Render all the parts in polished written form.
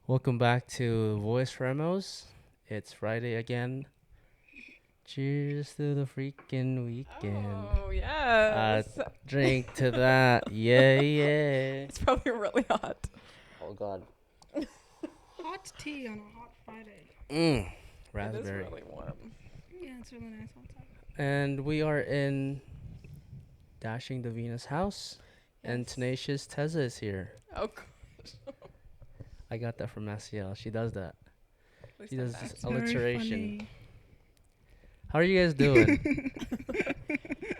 Welcome back to Voice Remos. It's Friday again. Cheers to the freaking weekend. Oh, yes. Drink to that. Yeah, yeah. It's probably really hot. Oh, God. Hot tea on a hot Friday. It Raspberry. is really warm. Yeah, it's really nice outside. And we are in Dashing Daveena's house. And Yes. Tenacious Tessah is here. Oh, gosh. I got that from SEL. She does that. At least She I'm does back. this It's very alliteration. funny. How are you guys doing?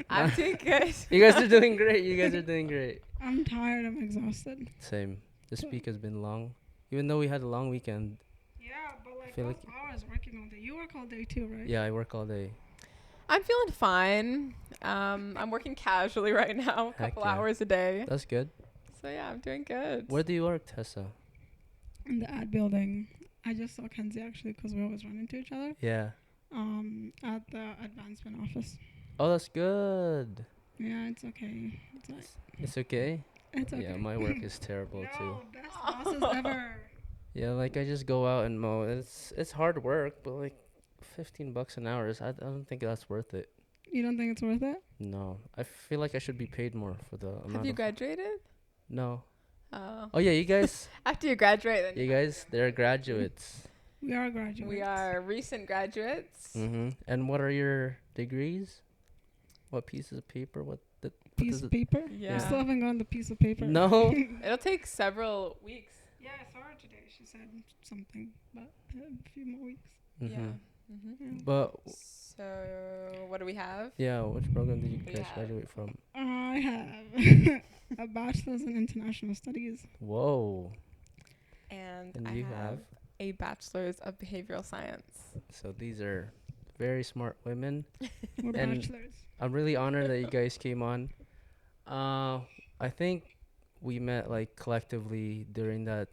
I'm doing good. You guys are doing great. You guys are doing great. I'm tired. I'm exhausted. Same. This week has been long. Even though we had a long weekend. Yeah, but like Feel those like- hours working all day. You work all day too, right? Yeah, I work all day. I'm feeling fine. I'm working casually right now, a Heck couple yeah. hours a day. That's good. So, yeah, I'm doing good. Where do you work, Tessa? In the ad building. I just saw Kenzie actually because we always run into each other. Yeah. At the advancement office. Oh, that's good. Yeah, it's okay. It's like, It's okay. it's okay. Yeah, my work is terrible too. No, best bosses ever. Yeah, like I just go out and mow. It's hard work, but like $15 an hour I don't think that's worth it. You don't think it's worth it? No, I feel like I should be paid more for the amount. Have you of graduated? No. Oh. Oh yeah, you guys. After you graduate, then You guys, they're graduates. We are graduates. we are recent graduates. Mhm. And what are your degrees? What pieces of paper? What Piece does of it- paper? Yeah. You still haven't gotten the piece of paper. No. It'll take several weeks. Yeah, I saw her today. She said something, but a few more weeks. Mhm. Yeah. Mm-hmm. Yeah. But So, what do we have? yeah, which program did you We guys have- graduate from? I have a bachelor's in international studies. Whoa. And And I you have a bachelor's of behavioral science. So these are very smart women. We're And- bachelors. I'm really honored that you guys came on. I think we met like collectively during that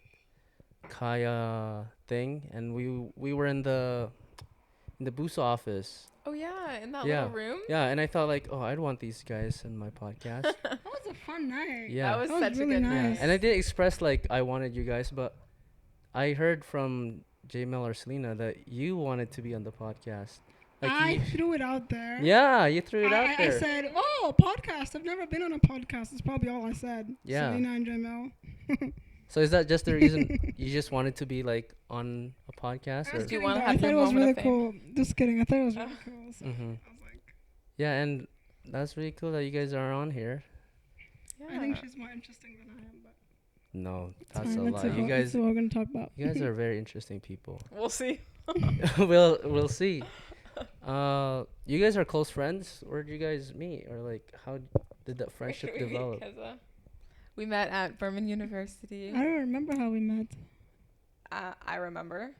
Kaya thing, and we were in the Busa office. Oh yeah, in that Yeah. little room. Yeah, and I thought like, oh, I'd want these guys in my podcast. That was a fun night. Yeah. That was That was such really a good Yeah, nice. and I did express like I wanted you guys, but I heard from J Mel or Selena that you wanted to be on the podcast. Like I you, threw it out there. yeah, you threw it out I there. said, "Oh, podcast! I've never been on a podcast." That's probably all I said. Yeah. Selena and Jamel. So is that just the reason you just wanted to be like on a podcast? I was Or? Do you kidding, wanna though. have I thought your it was moment really of fame? cool. Just kidding. I thought it was really cool. So Mm-hmm. I was like, Yeah, and that's really cool that you guys are on here. Yeah. I think she's more interesting than I am. But No, it's that's a fine. Let's lot. see You what- let's guys, see what we're gonna talk about. you guys are very interesting people. We'll see. we'll see. You guys are close friends. Where did you guys meet, or like how did that friendship Where did we meet, develop? Keza? We met at Berman University. I don't remember how we met. I remember.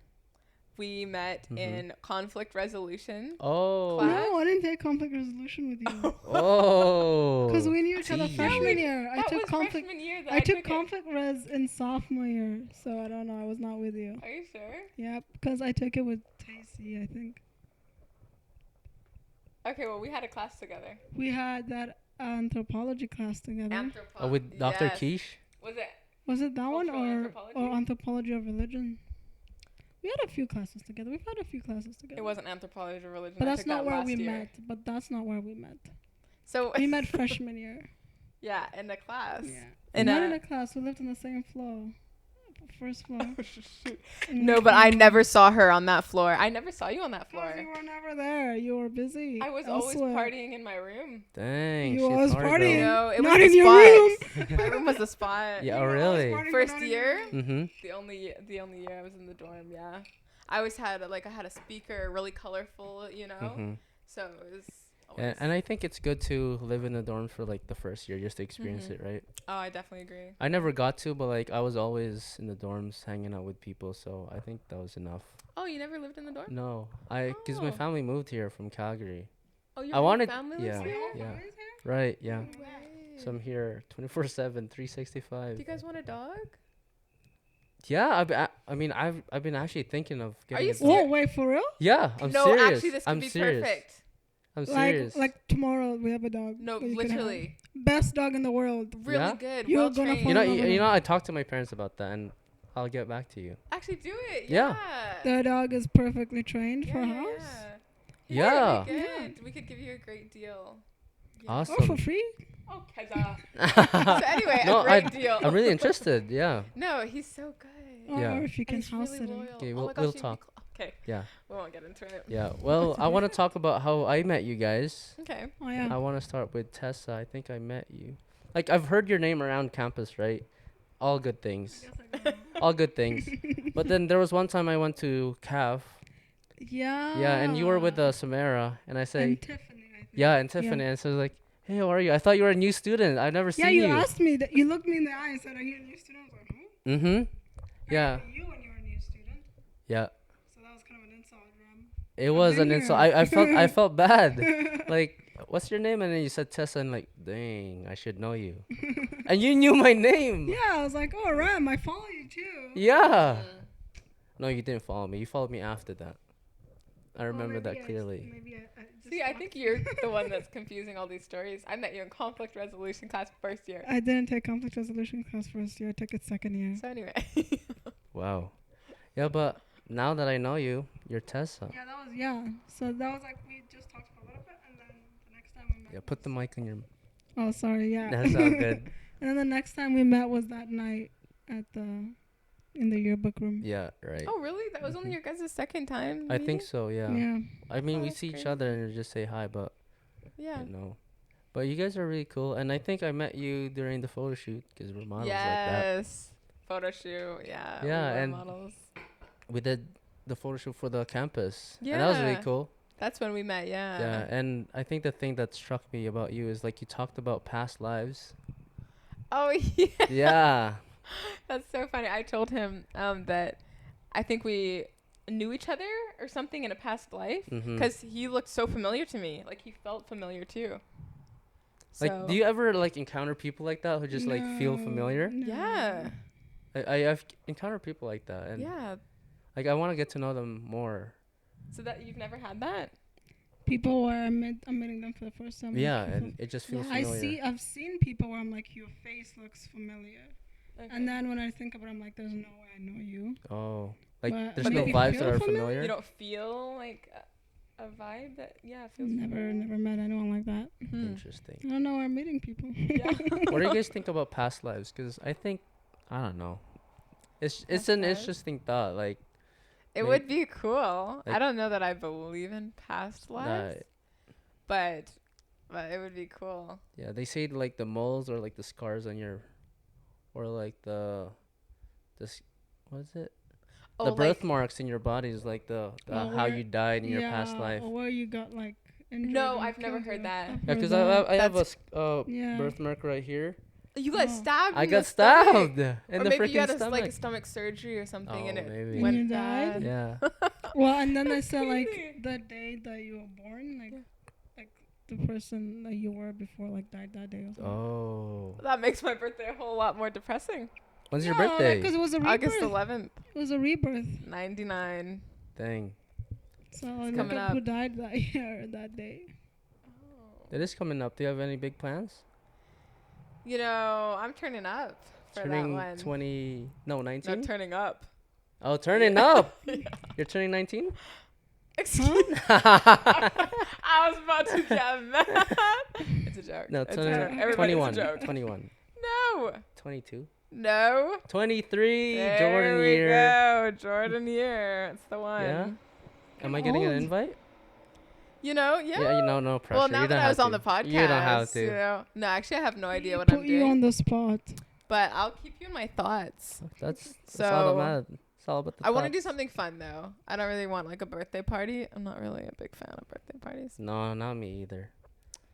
We met Mhm. in conflict resolution. Oh, Class? No, I didn't take conflict resolution with you. oh. Because we knew each other Tea. freshman year. I That took was conflict. freshman year that I took it. conflict res in sophomore year, so I don't know. I was not with you. Are you sure? Yeah, because I took it with Tacy. I think Okay, well, we had a class together. we had that anthropology class together. Oh, with Dr. Yes. Quiche. Was it? Was it that one Cultural or anthropology? anthropology of religion? We had a few classes together. We've had a few classes together. It wasn't anthropology or religion. But I that's took not that where last we year. met. But that's not where we met. So We met freshman year. yeah, in the class. Yeah. In Not a- in a class. We lived on the same floor. First floor. No, but I never saw her on that floor. I never saw you on that Because floor. you were never there. You were busy. I was elsewhere. always partying in my room. Dang. You she's always hard, partying. girl. No, it Not was in the your spot. My room was the spot. Yeah, You were always really? partying, but First not in year? your room. Mm-hmm. The only year I was in the dorm. Yeah, I always had I had a speaker, really colorful, you know. Mm-hmm. So it was. Always, And I think it's good to live in the dorms for like the first year just to experience Mhm. it, right? oh, I definitely agree. I never got to, but like I was always in the dorms hanging out with people, so I think that was enough. Oh, you never lived in the dorm? No, because my Oh. family moved here from Calgary. Oh, your I whole wanted- family yeah. lives here? Yeah. Family's here? Right, yeah. No way. So I'm here 24/7, 365. Do you guys want a dog? Yeah, I mean, I've been actually thinking of getting. you a- serious? Whoa, wait, for real? Yeah, I'm no, serious. actually, this could I'm be serious. perfect. I'm serious. Like tomorrow we have a dog. No, that you can have. literally, Best dog in the world. really Yeah? good, You're well gonna trained. fall you know, in love with you him. know, I talked to my parents about that, and I'll get back to you. Actually, do it. Yeah. Yeah. The dog is perfectly trained for a yeah, house. Yeah. Good. Yeah. We could give you a great deal. Yeah. Awesome. Oh, for free? Oh, Keza. So anyway, No, a great deal. I'm really interested. Yeah. No, he's so good. Yeah. Or if you And can he's house really it. loyal. Okay, Oh we'll- my gosh, we'll you'd be talk. Okay, Yeah. we won't get into it. Yeah. Well, I want to talk about how I met you guys. Okay. Oh, yeah. I want to start with Tessa. I think I met you. Like, I've heard your name around campus, right? All good things. All good things. But then there was one time I went to CAF. Yeah. Yeah, and you were with Samara, and I say, And Tiffany, I think. yeah, and Tiffany, and so I was like, hey, how are you? I thought you were a new student. I've never Yeah, seen you you. asked me that. You looked me in the eye and said, "Are you a new student?" I was like, "Huh?" Mm-hmm. Yeah. I knew you when you were a new student. Yeah. So that was kind of an insult, Rem. It was an been insult. here. I felt bad. Like, what's your name? And then you said Tessa, and like, dang, I should know you. And you knew my name. Yeah, I was like, "Oh, Rem, I follow you too." Yeah. Mm. No, you didn't follow me. You followed me after that. I Well, remember maybe that clearly. Maybe I just See, I thought- think you're the one that's confusing all these stories. I met you in conflict resolution class first year. I didn't take conflict resolution class first year. I took it second year. So anyway. Wow. Yeah, but now that I know you, you're Tessa. Yeah, that was So that was like we just talked for a little bit, and then the next time we met. Yeah, put the mic on your. Oh, sorry. Yeah. That's all good. And then the next time we met was that night at in the yearbook room. Yeah, right. Oh, really? That was only your guys' second time? I think meeting? so. Yeah. Yeah. I mean, Oh, we that's see each crazy. other and just say hi, but Yeah. you know. But you guys are really cool, and I think I met you during the photo shoot because we're models like that. Yes. Photo shoot. Yeah. we Yeah, were and- models. We did the photo shoot for the campus, and that was really Yeah. cool. That's when we met. Yeah. Yeah, and I think the thing that struck me about you is like you talked about past lives. Oh yeah. Yeah. That's so funny. I told him that I think we knew each other or something in a past life Mhm. because he looked so familiar to me. Like he felt familiar too. Like, So- do you ever like encounter people like that who just like feel No, familiar? no. Yeah. I've encountered people like that, and Yeah. like I want to get to know them more. So that you've never had that? People where I'm meeting them for the first time. Yeah, like, and it just feels I familiar. I've seen people where I'm like, your face looks familiar, Okay. and then when I think about it, I'm like, there's no way I know you. Oh, like But- there's but no you vibes feel that are familiar? familiar. You don't feel like a vibe that feels Never familiar? met anyone like that. Hmm. Interesting. I don't know where I'm meeting people. Yeah. What do you guys think about past lives? Because I think I don't know. It's Past an lives? interesting thought. Like It Like- would be cool. I like- don't know that I believe in past lives, that. but it would be cool. Yeah, they say like the moles or like the scars on your, or like what is it? Oh, The like- birthmarks in your body is like the Oh, how where- you died in your past Yeah, life. or where you got like injured. No, and I've never killed heard you. that. I've Yeah, heard because that. I have a Yeah. birthmark right here. You got Oh. stabbed. I in got the stomach. stabbed in Or the maybe you freaking had a, stomach. like stomach surgery or something, and Oh, it maybe. went And you died? bad. Yeah. Well, and then they That's said like crazy. the day that you were born, like Yeah. like the person that you were before like died that day. Or something. Oh. That makes my birthday a whole lot more depressing. When's your Yeah, birthday? Because it was a rebirth. August 11th, It was a rebirth. 99. Dang. So look coming up who up. died that year, that day. It is coming up. Do you have any big plans? You know, I'm turning up for Turning that one. 20. No, 19? No, turning up. Oh, turning Yeah. up. Yeah. You're turning 19? Excuse me. I was about to get mad. It's a joke. No, It's a joke. Everybody, 21. It's a joke. 21. No. 22. No. 23. There Jordan we year. go. Jordan year. It's the one. Yeah? Am I getting an old. invite? You know, yeah. Yeah, no pressure. Well, now you don't that I was have on the to. podcast, You don't have to. You know, no, actually, I have no idea what Put I'm you doing, on the spot. but I'll keep you in my thoughts. That's all So, that matters. It's all about the I want to do thoughts. something fun though. I don't really want like a birthday party. I'm not really a big fan of birthday parties. No, not me either.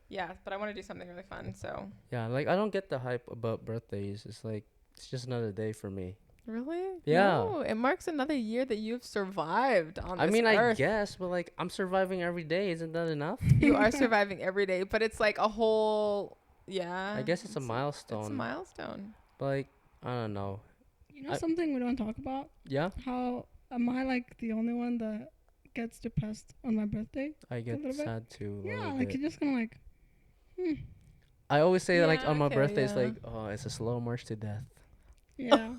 Yeah, but I want to do something really fun. So Yeah, like I don't get the hype about birthdays. It's like it's just another day for me. really, Yeah. no, it marks another year that you've survived on I this mean, I earth. guess, but like I'm surviving every day. Isn't that enough? You are surviving every day, but it's like a whole. Yeah. I guess it's a milestone. It's a milestone. But like I don't know. You know I- something we don't talk about? Yeah, How am I like the only one that gets depressed on my birthday? I get little bit. sad too. A Yeah, little like bit. you're just kind of like, I always say that like Yeah, on my okay, birthday, it's yeah. like, oh, it's a slow march to death. yeah.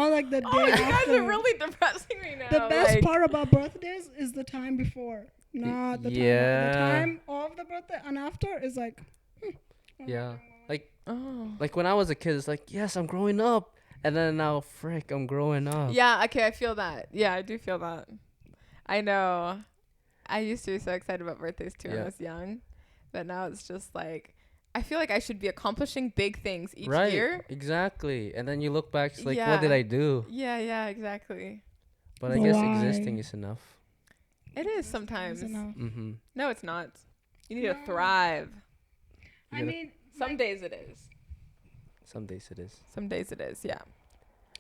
or like the day Oh, you guys after. are really depressing me now. The best like, part about birthdays is the time before, not the yeah. time. The time of the birthday and after is like. Yeah. Oh. Like when I was a kid, it's like, yes, I'm growing up. And then now, frick, I'm growing up. Yeah, okay, I feel that. Yeah, I do feel that. I know. I used to be so excited about birthdays too when I was young. But now it's just like, I feel like I should be accomplishing big things each year. Exactly. And then you look back, it's like, what Yeah. did I do? Yeah, exactly. But I guess existing is enough. It is sometimes. Mm-hmm. No, it's not. You need to thrive. I mean, Some days it is. Some days it is. Some days it is, yeah.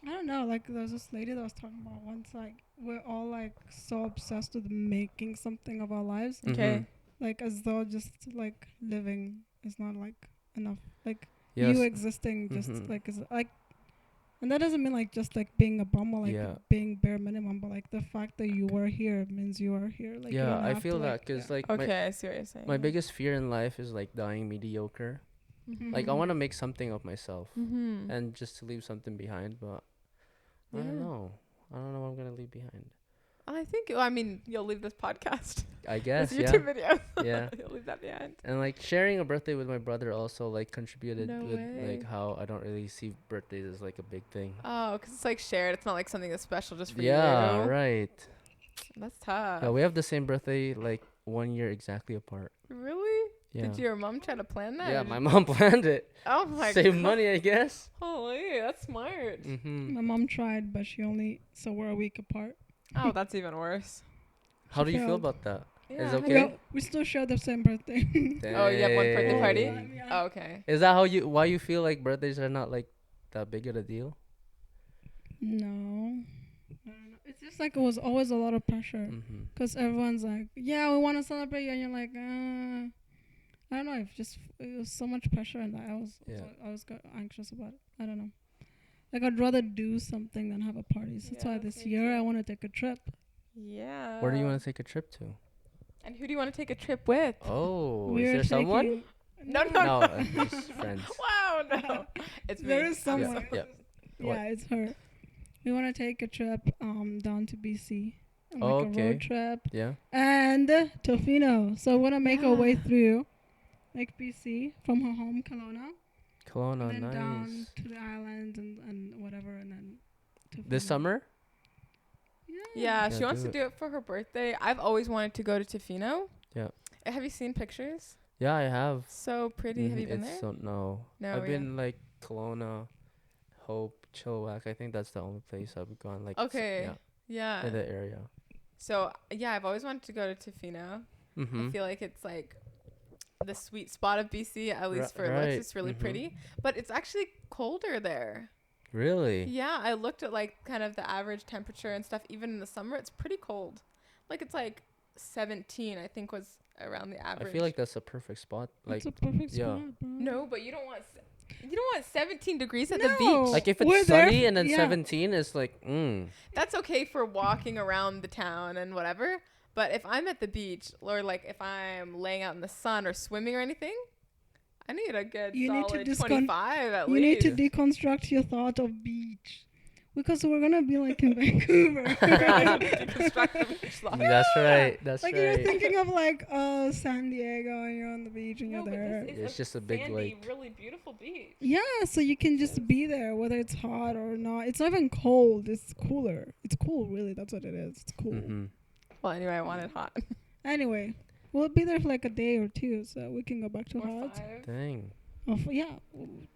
I don't know. Like there was this lady that was talking about once. Like we're all like so obsessed with making something of our lives. Okay. Like as though just like living is not like enough. Like Yes. you existing just like is like, and that doesn't mean like just like being a bum or like being bare minimum, but like the fact that you are here means you are here. Like yeah, I feel that because like okay, I see what you're saying. my biggest fear in life is like dying mediocre. Like I want to make something of myself and just to leave something behind, but I don't know. I don't know what I'm gonna leave behind. I think. I mean, you'll leave this podcast. I guess. This YouTube video. Yeah. You'll leave that behind. And like sharing a birthday with my brother also like contributed No with way. like how I don't really see birthdays as like a big thing. Oh, because it's like shared. It's not like something that's special just for you. Yeah, right. That's tough. Yeah, we have the same birthday, like 1 year exactly apart. Really? Yeah. Did your mom try to plan that? Yeah, my mom planned it. Oh my god. Save money, I guess. Holy, that's smart. Mm-hmm. My mom tried, but she only so we're a week apart. Oh, that's even worse. How do you feel failed. about that? Yeah, Is it okay? We still share the same birthday. Oh, you have one birthday party? Dang. Oh, okay. Is that why you feel like birthdays are not like that big of a deal? No. It's just like it was always a lot of pressure. Because everyone's like, yeah, we want to celebrate you. And you're like, I don't know. It was so much pressure. And I was anxious about it. I don't know. Like, I'd rather do something than have a party. So that's why this year I want to take a trip. Yeah. Where do you want to take a trip to? And who do you want to take a trip with? Oh, is there someone? No. Just friends. Wow, no. It's me. There is someone. Yeah. It's her. We want to take a trip down to BC. Like a road trip. Yeah. And to Fino. So we want to make our way through like BC from her home, Kelowna. Kelowna, And then nice. down to the islands and whatever, and then to This Fino. summer? Yeah, Yeah, she wants do to it. do it for her birthday. I've always wanted to go to Tofino. Yeah. Have you seen pictures? Yeah, I have. So pretty. Have you been there? No. No, I've been like Kelowna, Hope, Chilliwack. I think that's the only place I've gone. Like Okay. Yeah. in the area. So yeah, I've always wanted to go to Tofino. I feel like it's like the sweet spot of BC, at least for looks. It's really pretty, but it's actually colder there. Really? Yeah, I looked at like kind of the average temperature and stuff. Even in the summer, it's pretty cold. Like it's like 17, I think, was around the average. I feel like that's a perfect spot. Like It's a perfect yeah. spot, bro. No, but you don't want 17 degrees at the beach. Like if We're it's there sunny and then yeah. 17 is like That's okay for walking around the town and whatever. But if I'm at the beach or like if I'm laying out in the sun or swimming or anything, I need a good solid 25 at least. You need to deconstruct your thought of beach. Because we're going to be like in Vancouver. That's right. That's like right. you're thinking of like San Diego and you're on the beach and you're there. It's just a big sandy, lake. really beautiful beach. Yeah, so you can just be there whether it's hot or not. It's not even cold. It's cooler. It's cool, really. That's what it is. It's cool. Well, anyway, I want it hot. Anyway, we'll be there for like a day or two, so we can go back to hot. Dang. Yeah.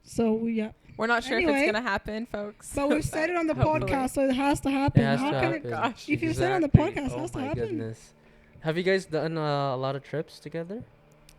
So yeah. We're not sure if Anyway, it's gonna happen, folks. But we've said it on the Hopefully. podcast, so it has to happen. It has How to can happen. Gosh. If you said it on the Exactly. podcast, it has to happen. Goodness. Have you guys done a lot of trips together?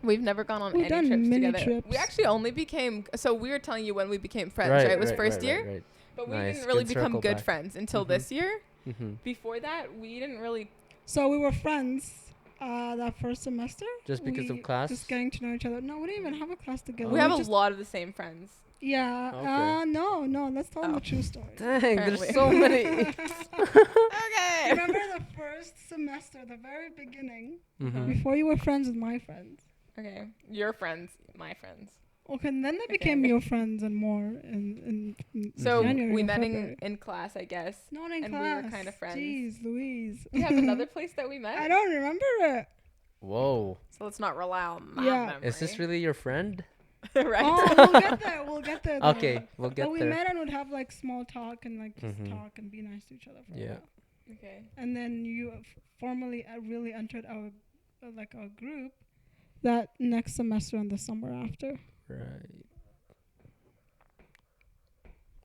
We've never gone on We've any done trips many together. trips. We actually only became so we were telling you when we became friends, right? It was first year, Right. but we Nice. didn't really Good become circle good back. friends until Mhm. this year. Mm-hmm. Before that, we didn't really. So we were friends that first semester. Just because of class? Just getting to know each other. No, we didn't even have a class together. We have a just, lot of the same friends. Yeah. Okay. No. Let's tell them Oh. the true story. Dang, there's Apparently. so many. Okay. Remember the first semester, the very beginning, Mm-hmm. before you were friends with my friends. Okay, your friends, my friends. Okay, and then they became your friends and more in So January we or met February. in class, I guess. Not in and class. we were kind of friends. Jeez, Louise. We have another place that we met. I don't remember it. Whoa. So let's not rely on my memory. Is this really your friend? Right. Oh, we'll get there. We'll get there. Though. Okay, we'll get but we there. met and would have like small talk and like just talk and be nice to each other for a while. Okay. And then you formally really entered our our group that next semester and the summer after. Right.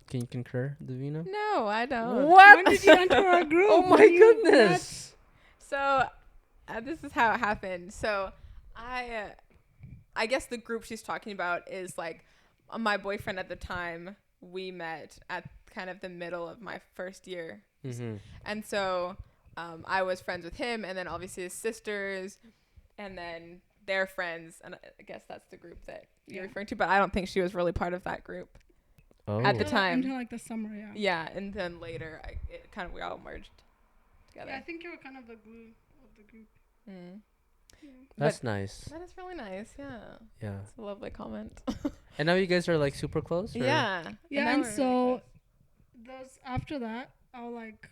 Can you concur, Daveena? No, I don't. What? When did you enter our group? Oh my goodness. So this is how it happened. So I guess the group she's talking about is like my boyfriend at the time. We met at kind of the middle of my first year. Mm-hmm. And so I was friends with him, and then obviously his sisters, and then their friends. And I guess that's the group that you're referring to, but I don't think she was really part of that group at the time. Until like the summer, yeah. Yeah, and then later we all merged together. Yeah, I think you were kind of the glue of the group. Mm. Yeah. That's nice. That is really nice, yeah. Yeah. It's a lovely comment. And now you guys are like super close? Or? Yeah. Yeah, and so those after that, our like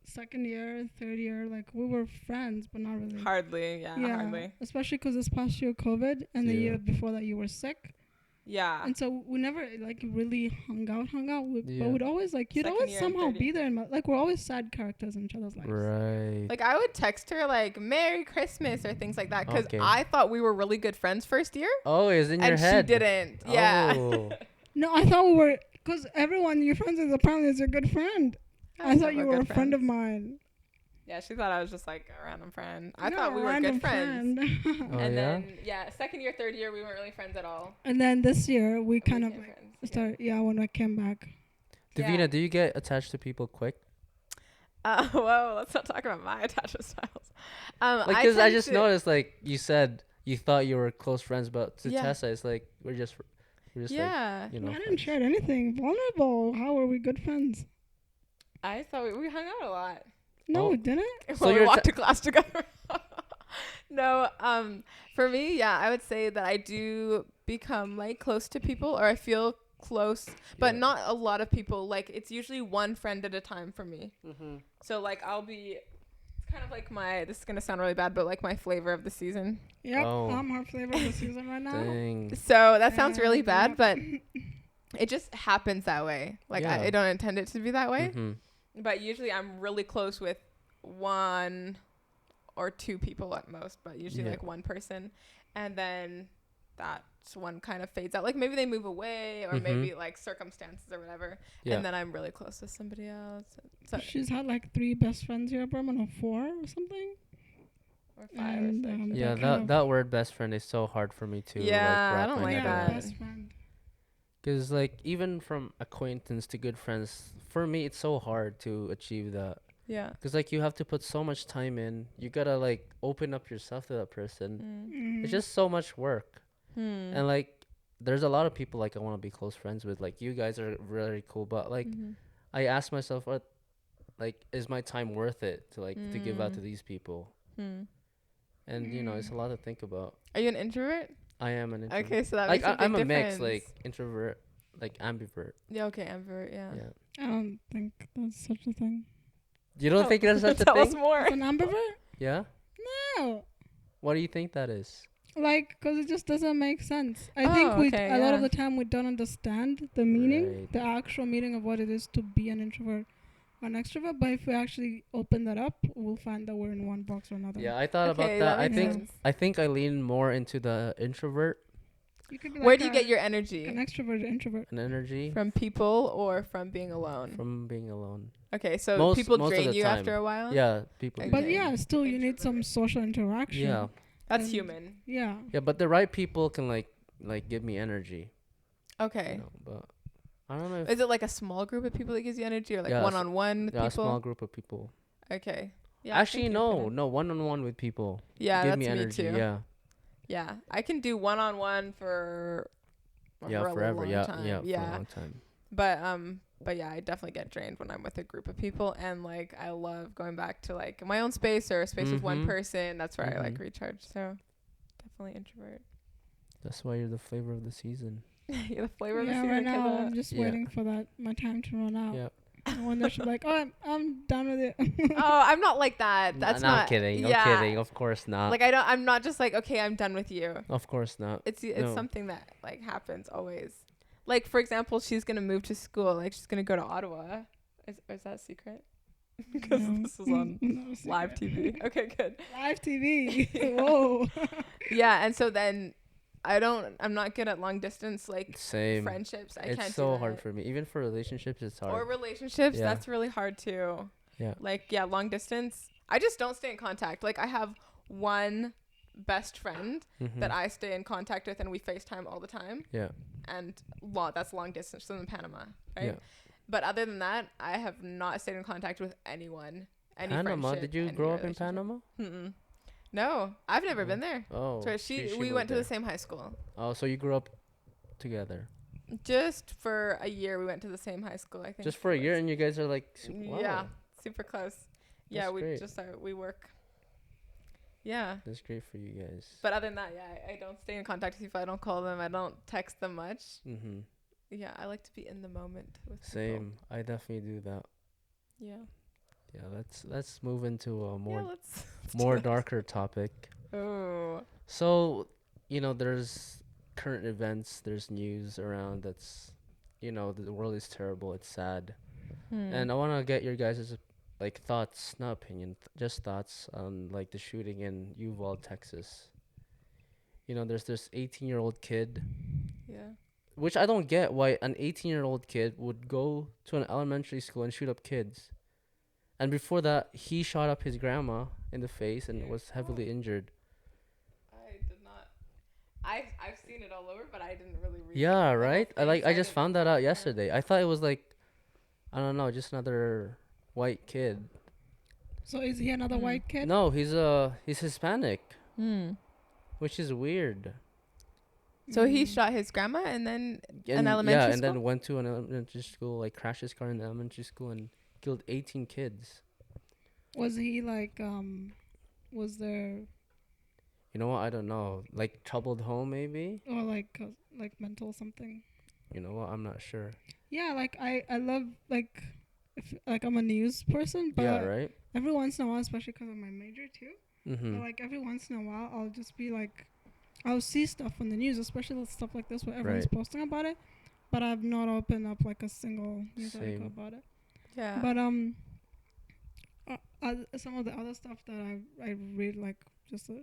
second year, third year, like we were friends, but not really. Hardly. Especially because this past year COVID and the year before that you were sick. Yeah. And so we never like really hung out. Yeah. But we'd always like you'd Second always year somehow and be there. Like we're always sad characters in each other's lives. Right. Like I would text her like Merry Christmas or things like that because Okay. I thought we were really good friends first year. Oh, it's in your head. And she didn't. Yeah. Oh. No, I thought we were because everyone your friends is apparently is your good friend. I thought you were a friend of mine. Yeah, she thought I was just like a random friend. I You're thought a we were random good friends. Oh, And yeah? then second year, third year, we weren't really friends at all. And then this year we kind of became like friends, started. Yeah, when I came back. Daveena, do you get attached to people quick? Whoa, let's not talk about my attachment styles. Because I just noticed, like you said, you thought you were close friends, but to Tessa, it's like we're just like, you know. I didn't share anything vulnerable. How are we good friends? I thought we hung out a lot. No, we didn't. So we walked to class together. No, for me, I would say that I do become like close to people, or I feel close, but not a lot of people. Like it's usually one friend at a time for me. Mm-hmm. So like it's kind of like this is gonna sound really bad, but like my flavor of the season. Yep, I'm her flavor of the season right now. Dang. So that sounds really bad, but it just happens that way. Like I don't intend it to be that way. Mm-hmm. But usually I'm really close with one or two people at most, but usually like one person. And then that one kind of fades out. Like maybe they move away or maybe like circumstances or whatever. Yeah. And then I'm really close with somebody else. So she's had like 3 best friends here, Berman, or 4 or something. Or 5 or 6. That word best friend is so hard for me to I don't like that. Best friend. Because like even from acquaintance to good friends, for me it's so hard to achieve that. Yeah. Because like you have to put so much time in. You gotta like open up yourself to that person. It's just so much work. And like there's a lot of people like I want to be close friends with. Like you guys are really cool, but like I ask myself, what like is my time worth it to like to give out to these people? And you know it's a lot to think about. Are you an introvert? I am an introvert. Okay, so that like makes a big I'm a difference. mix, like introvert, like ambivert. Yeah, okay, ambivert, yeah. I don't think that's such a thing. You don't think that's such a Tell thing? us more. An ambivert? Yeah. No. What do you think that is? Like, because it just doesn't make sense. I think a lot of the time we don't understand the meaning, the actual meaning of what it is to be an introvert or an extrovert. But if we actually open that up, we'll find that we're in one box or another. Yeah, I thought about that. I think I lean more into the introvert. You could be Where do you get your energy? An extrovert, introvert. An energy from people or from being alone? From being alone. Okay, so people drain you time. after a while? Yeah, people. Okay. But yeah, still you need some social interaction. Yeah. That's human. Yeah. Yeah, but the right people can like give me energy. Okay. You know, but I don't know if is it like a small group of people that gives you energy or like one-on-one with people? A small group of people. Okay. Yeah. Actually, no, one-on-one with people. Yeah, give that's me energy. too. Yeah. Yeah, I can do one-on-one for forever. A long time. For a long time. But yeah, I definitely get drained when I'm with a group of people, and like I love going back to like my own space or a space with one person. That's where I like recharge. So definitely introvert. That's why you're the flavor of the season. You're the flavor of the Yeah, season. right now I'm just waiting for that my time to run out. Yeah. When they should be like, oh, I'm done with it. Oh, I'm not like that. That's not kidding. Yeah. I'm kidding. Of course not. Like I'm not just like, okay, I'm done with you. Of course not. It's something that like happens always. Like for example, she's gonna move to school. Like she's gonna go to Ottawa. Is that a secret? Because this is on live TV. Okay, good. Live TV. Whoa. Yeah, and so then I'm not good at long distance friendships. I it's can't so do hard that. for me. Even for relationships, it's hard. Or relationships, that's really hard too. Yeah. Like long distance. I just don't stay in contact. Like I have one best friend that I stay in contact with, and we FaceTime all the time. Yeah. And that's long distance. She's in Panama, right? Yeah. But other than that, I have not stayed in contact with anyone. Panama? Did you grow up in Panama? No, I've never been there. Oh. So we went to the same high school. Oh, so you grew up together? Just for a year, we went to the same high school. I think. Just for a year, and you guys are like, wow. Yeah, super close. Yeah, That's we great. just we work. Yeah. That's great for you guys. But other than that, yeah, I don't stay in contact with people. I don't call them. I don't text them much. Mm-hmm. Yeah, I like to be in the moment with Same. people. I definitely do that. Yeah. Yeah, let's move into a more let's more darker topic. Oh. So, there's current events, there's news around that's, the world is terrible, it's sad. And I want to get your guys' thoughts, not opinion, just thoughts on the shooting in Uvalde, Texas. There's this 18-year-old kid. Yeah. Which I don't get why an 18-year-old kid would go to an elementary school and shoot up kids. And before that, he shot up his grandma in the face and was heavily injured. I did not. I've seen it all over, but I didn't really read. Yeah, right? I just found that out yesterday. I thought it was I don't know, just another white kid. So is he another white kid? No, he's Hispanic. Which is weird. So he shot his grandma and then an elementary school? Yeah, and then went to an elementary school, crashed his car in the elementary school and killed 18 kids. Was he was there... You know what? I don't know. Troubled home, maybe? Or mental something. You know what? I'm not sure. Yeah, I love, if, I'm a news person, but yeah, right? every once in a while, especially because of my major too, Mm-hmm. but, every once in a while, I'll just be I'll see stuff on the news, especially stuff like this where everyone's posting about it, but I've not opened up a single news article about it. Yeah. But some of the other stuff that I read just a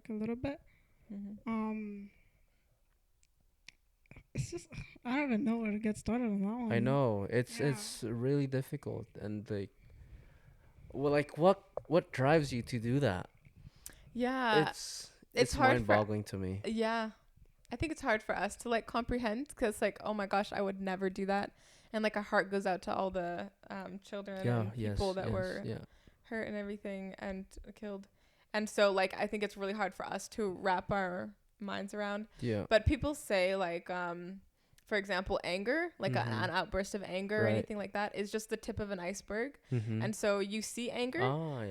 little bit. It's just I don't even know where to get started on that one. I know it's really difficult and what drives you to do that? Yeah. It's hard mind-boggling to me. Yeah. I think it's hard for us to comprehend because oh my gosh, I would never do that. And our heart goes out to all the children and people that were hurt and everything and killed. And so I think it's really hard for us to wrap our minds around. Yeah. But people say for example, anger, an outburst of anger or anything like that is just the tip of an iceberg. And so you see anger,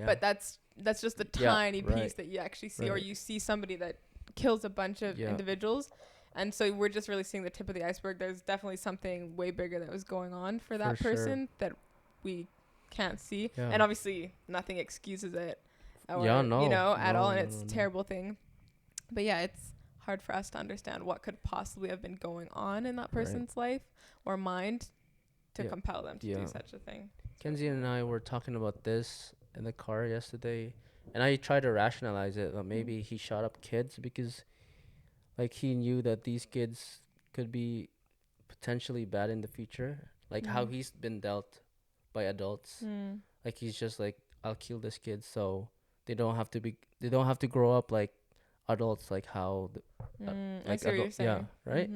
but that's just the tiny piece that you actually see, or you see somebody that kills a bunch of individuals. And so we're just really seeing the tip of the iceberg. There's definitely something way bigger that was going on for that person that we can't see. Yeah. And obviously nothing excuses it or, at all. And it's a terrible thing. But yeah, it's hard for us to understand what could possibly have been going on in that person's life or mind to compel them to do such a thing. Kenzie and I were talking about this in the car yesterday, and I tried to rationalize it that maybe he shot up kids because he knew that these kids could be potentially bad in the future, how he's been dealt by adults. He's just I'll kill this kid so they don't have to grow up like adults, how I see what you're saying. Yeah, right.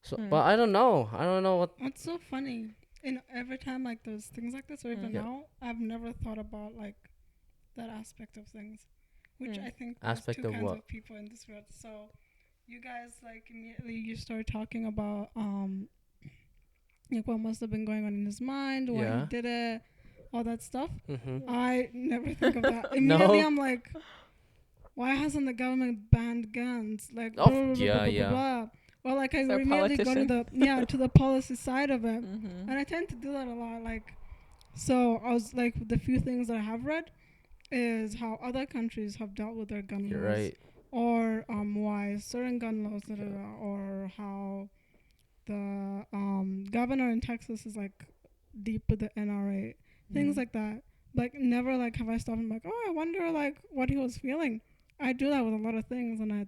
So but I don't know what. It's so funny, every time there's things like this, or even now, I've never thought about that aspect of things, which I think there's two kinds of people in this world. So you guys immediately you start talking about what must have been going on in his mind, why he did it, all that stuff. I never think of that. Immediately I'm why hasn't the government banned guns? Like, Oh, blah, blah, blah, yeah, blah, blah, yeah. blah. Well, like, I Is there a immediately go to politician? to the policy side of it. Mm-hmm. And I tend to do that a lot. Like, so I was like, the few things that I have read is how other countries have dealt with their gun You're laws. right. Or why certain gun laws, or how the governor in Texas is like deep with the NRA, things like that. Like, never like have I stopped and like, oh, I wonder like what he was feeling. I do that with a lot of things, and I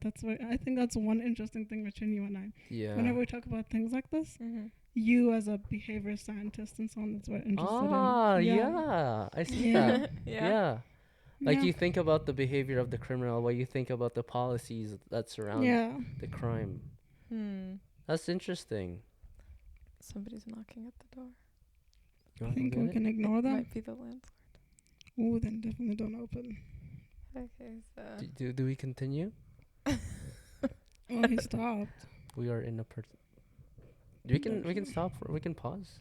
think that's one interesting thing between you and I. Yeah. Whenever we talk about things like this, Mm-hmm. you as a behavior scientist and so on, that's what interested in. Yeah. I see Yeah. that. Yeah. Like, yeah. you think about the behavior of the criminal, what you think about the policies that surround Yeah. the crime. That's interesting. Somebody's knocking at the door. You I want to think go we get it? can ignore them. Might be the landlord. Ooh, then definitely don't open. Okay, so. Do we continue? Oh, he stopped. We are in a we can stop we can pause.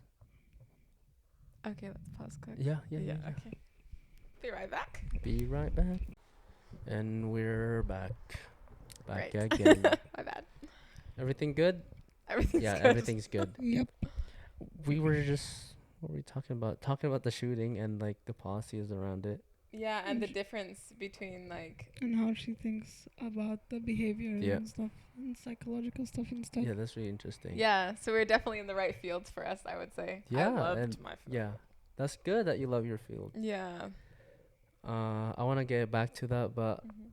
Okay, let's pause quick. Yeah. Okay. Be right back. Be right back. And we're back. Back Right. again. My bad. Everything good? Everything's Yeah, good. everything's good. Yep. We were just, what were we talking about? Talking about the shooting and like the policies around it. Yeah, and the difference between like. And how she thinks about the behavior Yeah. and stuff, and psychological stuff and stuff. Yeah, that's really interesting. Yeah, so we're definitely in the right fields for us, I would say. Yeah, I loved and my field. yeah, that's good that you love your field. Yeah. I want to get back to that, but Mm-hmm.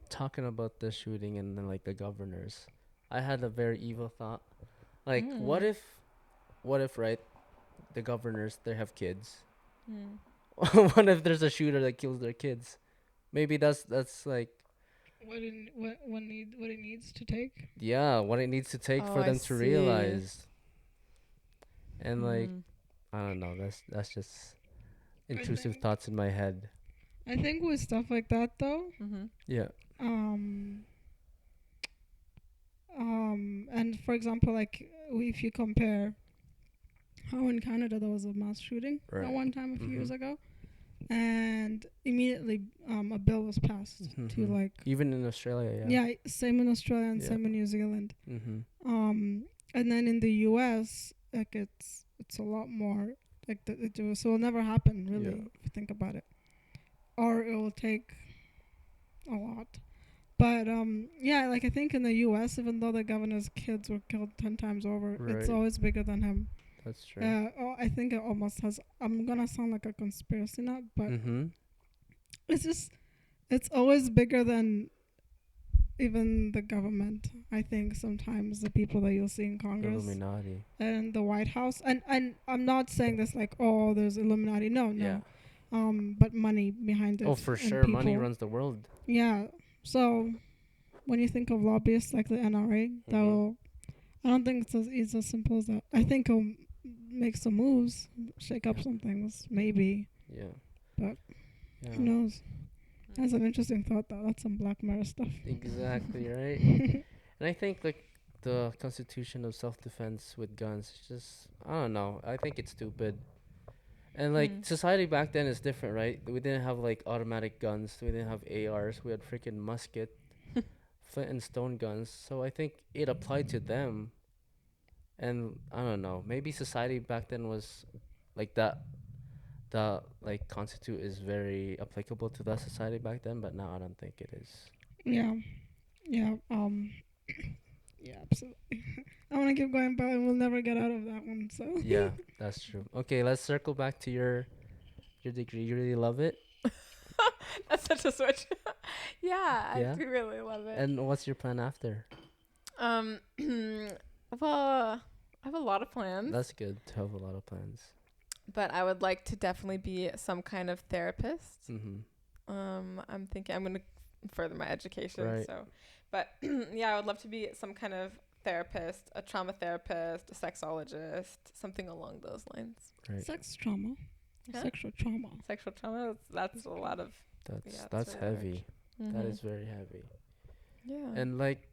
talking about the shooting and then like the governors, I had a very evil thought. Like, what if right, the governors, they have kids. What if there's a shooter that kills their kids? Maybe that's like, What it needs to take. yeah, what it needs to take Oh, for I them to see. realize. And like, I don't know, that's just intrusive think- thoughts in my head. I think with stuff like that though, Yeah. and for example, like if you compare how in Canada there was a mass shooting Right. at one time a few years Mhm. ago, and immediately a bill was passed to Mhm. like Even in Australia, yeah. same in Australia and Yeah. same in New Zealand. Mm-hmm. And then in the US, like it's a lot more like so it'll never happen really Yeah. if you think about it, or it will take a lot. But yeah, like I think in the US, even though the governor's kids were killed 10 times over, it's Right. always bigger than him. That's true. I think it almost has. I'm gonna sound like a conspiracy nut, but Mm-hmm. it's always bigger than even the government. I think sometimes the people that you'll see in Congress Illuminati. and the White House, and I'm not saying this like, oh, there's Illuminati. No. Yeah. But money behind it. Oh, for and sure. Money people. runs the world. Yeah. So when you think of lobbyists like the NRA, I don't think it's as simple as that. I think it'll make some moves, shake up some things, maybe. Yeah. But yeah. who knows? That's an interesting thought, though. That's some Black Mirror stuff. Exactly, right? And I think, like, the Constitution of Self-Defense with guns, it's just, I don't know. I think it's stupid. And, like, society back then is different, right? We didn't have, like, automatic guns. We didn't have ARs. We had freaking musket, flint and stone guns. So I think it applied to them. And, I don't know. Maybe society back then was, like, that. The like constitute is very applicable to that society back then, but now I don't think it is. Yeah. Yeah, absolutely. I want to keep going, but we'll never get out of that one. So Yeah, that's true. Okay, let's circle back to your degree. You really love it? That's such a switch. Yeah, Yeah? I do really love it. And what's your plan after? Well, I have a lot of plans. That's good to have a lot of plans. But I would like to definitely be some kind of therapist. Mm-hmm. I'm thinking I'm going to further my education. Right. So, but yeah, I would love to be some kind of therapist, a trauma therapist, a sexologist, something along those lines. Right. sex trauma, Huh? sexual trauma. Sexual trauma, that's a lot of. That's really heavy. large. That is very heavy. Yeah. And like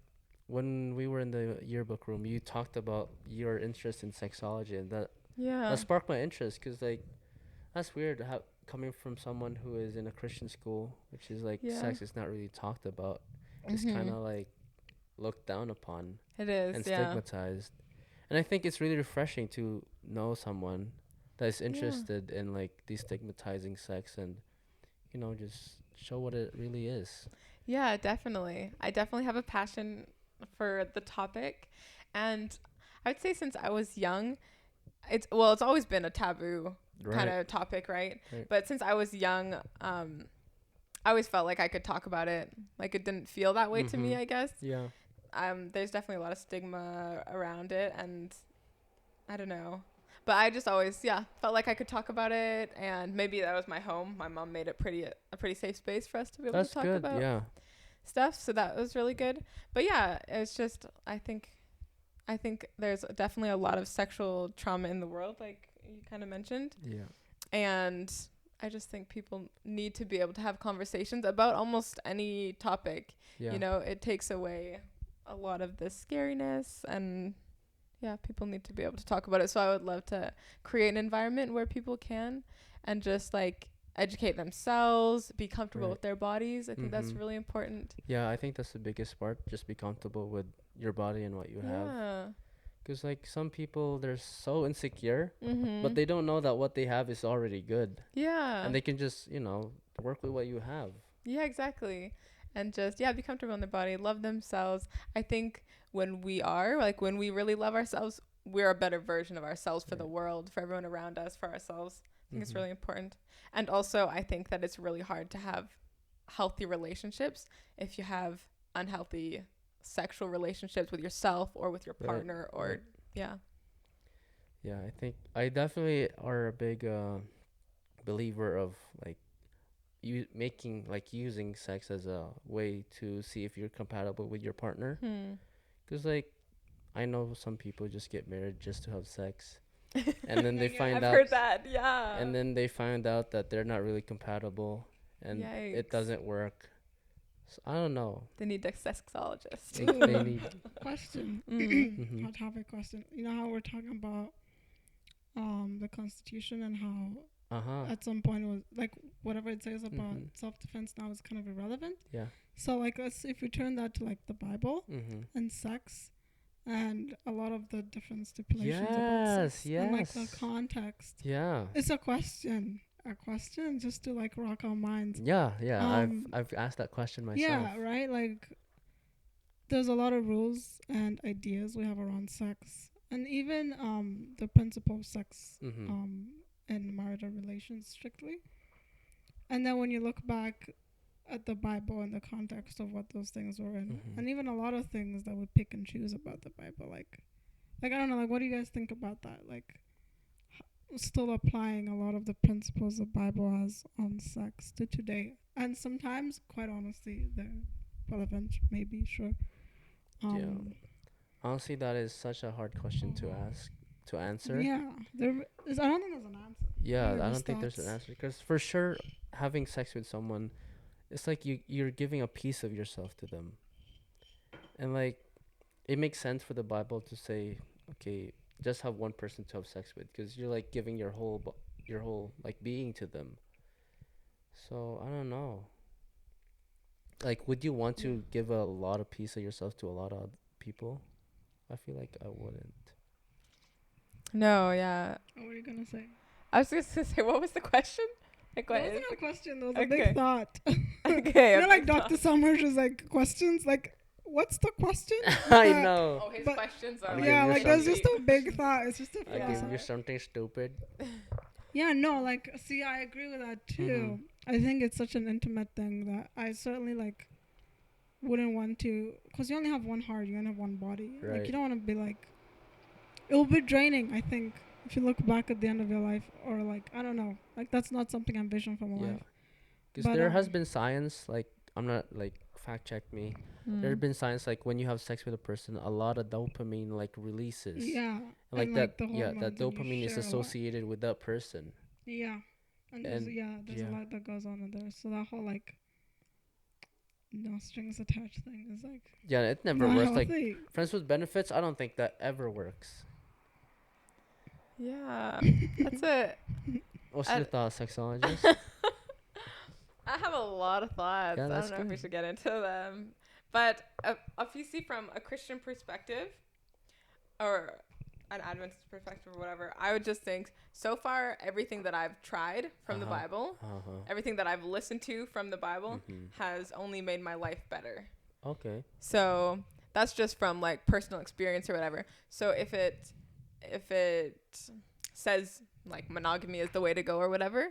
when we were in the yearbook room, you talked about your interest in sexology, and that yeah. sparked my interest, 'cause like that's weird coming from someone who is in a Christian school, which is like Yeah. sex is not really talked about. It's kind of like looked down upon It is, and yeah. stigmatized. And I think it's really refreshing to know someone that is interested in like destigmatizing sex and, you know, just show what it really is. Yeah, definitely. I definitely have a passion for the topic. And I'd say since I was young, it's always been a taboo kind of topic, right? But since I was young, I always felt like I could talk about it. Like it didn't feel that way to me, I guess. Yeah. There's definitely a lot of stigma around it, and I don't know. But I just always, felt like I could talk about it, and maybe that was my home. My mom made it a pretty safe space for us to be able to talk about stuff, so that was really good. But yeah, it's just I think there's definitely a lot of sexual trauma in the world, like you kind of mentioned. Yeah. And I just think people need to be able to have conversations about almost any topic. Yeah. You know, it takes away a lot of the scariness, and people need to be able to talk about it. So I would love to create an environment where people can and just like educate themselves, be comfortable with their bodies. I think that's really important. Yeah, I think that's the biggest part. Just be comfortable with your body and what you have. Because like some people, they're so insecure, but they don't know that what they have is already good. Yeah. And they can just, you know, work with what you have. Yeah, exactly. And just, be comfortable in their body, love themselves. I think when we really love ourselves, we're a better version of ourselves for the world, for everyone around us, for ourselves. I think it's really important. And also, I think that it's really hard to have healthy relationships if you have unhealthy sexual relationships with yourself or with your partner Yeah, I think I definitely are a big believer of like using sex as a way to see if you're compatible with your partner. Because like I know some people just get married just to have sex. And then they find out. I've heard that, and then they find out that they're not really compatible, and it doesn't work. So I don't know. They need a sexologist. They need question. Hot topic question. You know how we're talking about the Constitution and how at some point it was like whatever it says about self-defense now is kind of irrelevant. Yeah. So like if we turn that to like the Bible and sex. And a lot of the different stipulations about sex and like the context. Yeah, it's a question just to like rock our minds. I've asked that question myself. Yeah, right. Like, there's a lot of rules and ideas we have around sex, and even the principle of sex in marital relations strictly. And then when you look back at the Bible and the context of what those things were in, and even a lot of things that we pick and choose about the Bible, like I don't know, like what do you guys think about that? Like still applying a lot of the principles the Bible has on sex to today, and sometimes, quite honestly, they're relevant. Maybe honestly, that is such a hard question to answer. Yeah, I don't think there's an answer. Yeah, I don't think there's an answer because for sure, having sex with someone. It's like you're giving a piece of yourself to them. And like it makes sense for the Bible to say, okay, just have one person to have sex with because you're like giving your whole like being to them. So I don't know. Like would you want to give a lot of piece of yourself to a lot of people? I feel like I wouldn't. No, yeah. What were you going to say? I was just going to say, what was the question? Like, it wasn't a question. It was a big thought. Okay. You know, like Dr. Summers was like, questions? Like, what's the question? I know. Oh, his questions are like there's just a big thought. It's just a I give you something stupid. Yeah, no, like, see, I agree with that, too. I think it's such an intimate thing that I certainly, like, wouldn't want to... Because you only have one heart. You only have one body. Right. Like, you don't want to be, like... It will be draining, I think. If you look back at the end of your life, or like, I don't know, like that's not something I envision from a life. Because there has been science, like, I'm not, like, fact check me. There has been science, like, when you have sex with a person, a lot of dopamine, like, releases. Yeah. And like that, that dopamine is associated with that person. Yeah. And there's a lot that goes on in there. So that whole, like, no strings attached thing is, like... Yeah, it never works. Like, friends with benefits, I don't think that ever works. Yeah, that's it. What's your thought, sexologist? I have a lot of thoughts. Yeah, I that's don't know if we good. should get into them. But if you see from a Christian perspective or an Adventist perspective or whatever, I would just think so far everything that I've tried from the Bible, everything that I've listened to from the Bible has only made my life better. Okay. So that's just from like personal experience or whatever. So if it says like monogamy is the way to go or whatever,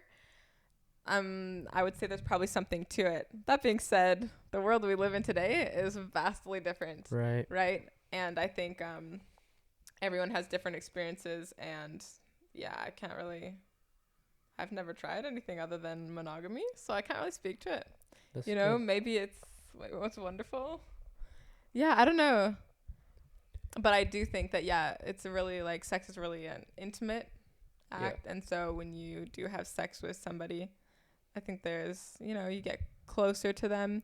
I would say there's probably something to it. That being said, the world we live in today is vastly different. Right. And I think everyone has different experiences, and yeah, I've never tried anything other than monogamy, so I can't really speak to it. That's good. Maybe it's what's wonderful. Yeah, I don't know. But I do think that, yeah, it's a really, like, sex is really an intimate act. And so when you do have sex with somebody, I think there's, you get closer to them.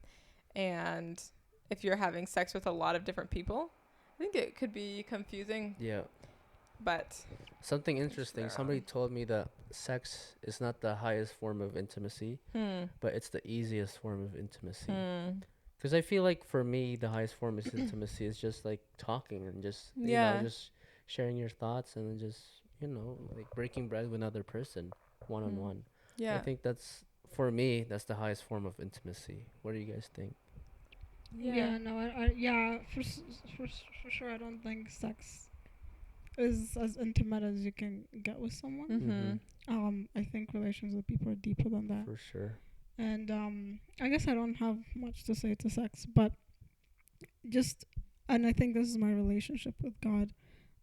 And if you're having sex with a lot of different people, I think it could be confusing. Yeah. But something interesting. Somebody told me that sex is not the highest form of intimacy, but it's the easiest form of intimacy. Because I feel like for me, the highest form of intimacy is just like talking and just, just sharing your thoughts and then just, like breaking bread with another person one-on-one. Yeah. I think that's, for me, that's the highest form of intimacy. What do you guys think? For sure. I don't think sex is as intimate as you can get with someone. I think relations with people are deeper than that. For sure. And I guess I don't have much to say to sex, but and I think this is my relationship with God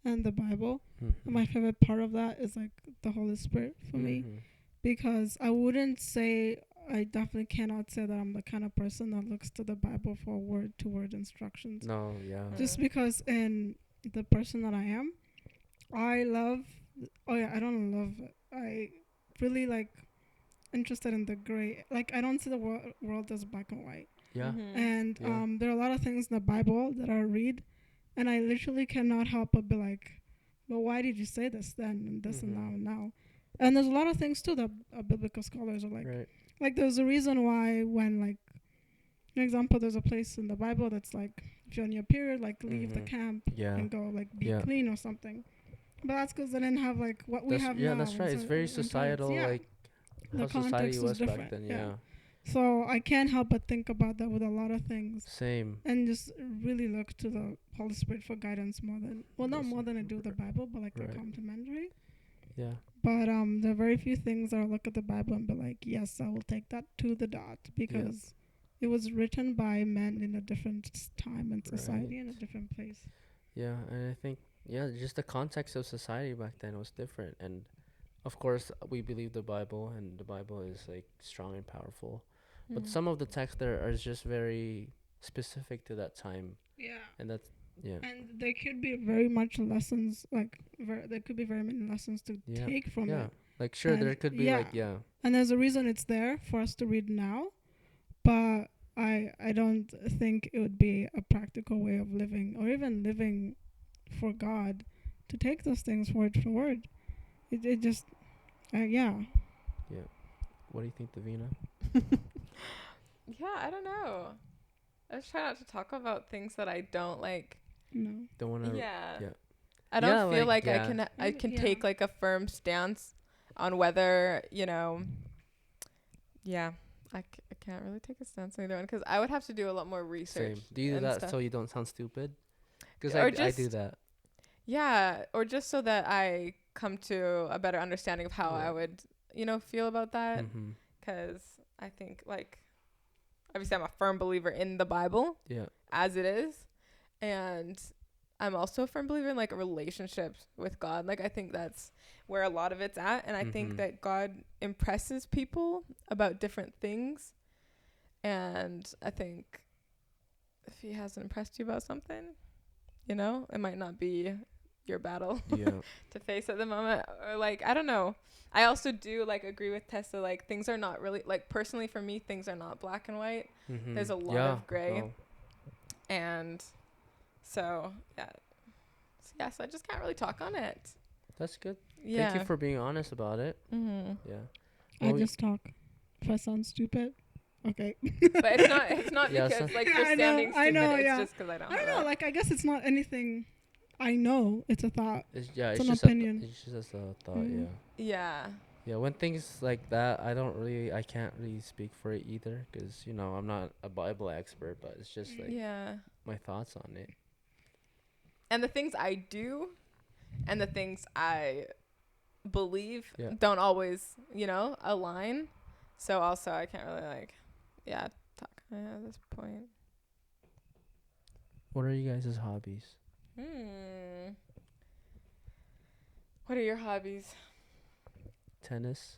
and the Bible. And my favorite part of that is like the Holy Spirit for me, because I definitely cannot say that I'm the kind of person that looks to the Bible for word-to-word instructions. No, yeah. Just because in the person that I am, I don't love it. I really like interested in the gray. Like, I don't see the world as black and white. Yeah. And there are a lot of things in the Bible that I read, and I literally cannot help but be like, well, why did you say this then and this and now? And there's a lot of things too that biblical scholars are like, like there's a reason why when, like, for example, there's a place in the Bible that's like, if you're on your period, like leave the camp and go like be clean or something. But that's because they didn't have like what we have now. Yeah, that's right. It's very societal, like the how society was different. Back then. So I can't help but think about that with a lot of things. Same. And just really look to the Holy Spirit for guidance not more than I do the Bible, but like a complementary. Yeah. But there are very few things that I look at the Bible and be like, yes, I will take that to the dot, because it was written by men in a different time and society in a different place. Yeah, and I think just the context of society back then was different, and of course we believe the Bible, and the Bible is like strong and powerful. But some of the text there are just very specific to that time. Yeah. And that's and there could be very much lessons, like there could be very many lessons to take from it. Like sure, and there could be and there's a reason it's there for us to read now, but I don't think it would be a practical way of living, or even living for God, to take those things word for word. It just Yeah. What do you think, Daveena? I don't know. I just try not to talk about things that I don't like. No. Don't want to. I don't feel like I can take like a firm stance on whether, I can't really take a stance on either one, because I would have to do a lot more research. Same. Do you do that stuff so you don't sound stupid? Because I do that. Yeah, or just so that I come to a better understanding of how I would, feel about that. Because I think, like, obviously I'm a firm believer in the Bible as it is. And I'm also a firm believer in, like, relationships with God. Like, I think that's where a lot of it's at. And I think that God impresses people about different things. And I think if he hasn't impressed you about something, it might not be your battle to face at the moment. Or, like, I don't know. I also do, like, agree with Tessa. Like, things are not really, like, personally for me, things are not black and white. There's a lot of gray. And so, so I just can't really talk on it. That's good. Yeah. Thank you for being honest about it. Mm-hmm. Yeah. I just talk. If I sound stupid, okay. But it's not Yeah, because so like you're I standing know, stupid. I know, It's yeah. just because I don't I have don't know. that. Like, I guess it's not anything I know. It's a thought. it's It's an just opinion. it's just a thought. Mhm. Yeah. Yeah. When things like that, I can't really speak for it either, because I'm not a Bible expert, but it's just like Yeah. my thoughts on it. And the things I do and the things I believe Yeah. don't always, align. So also I can't really talk at this point. What are you guys' hobbies? What are your hobbies? Tennis.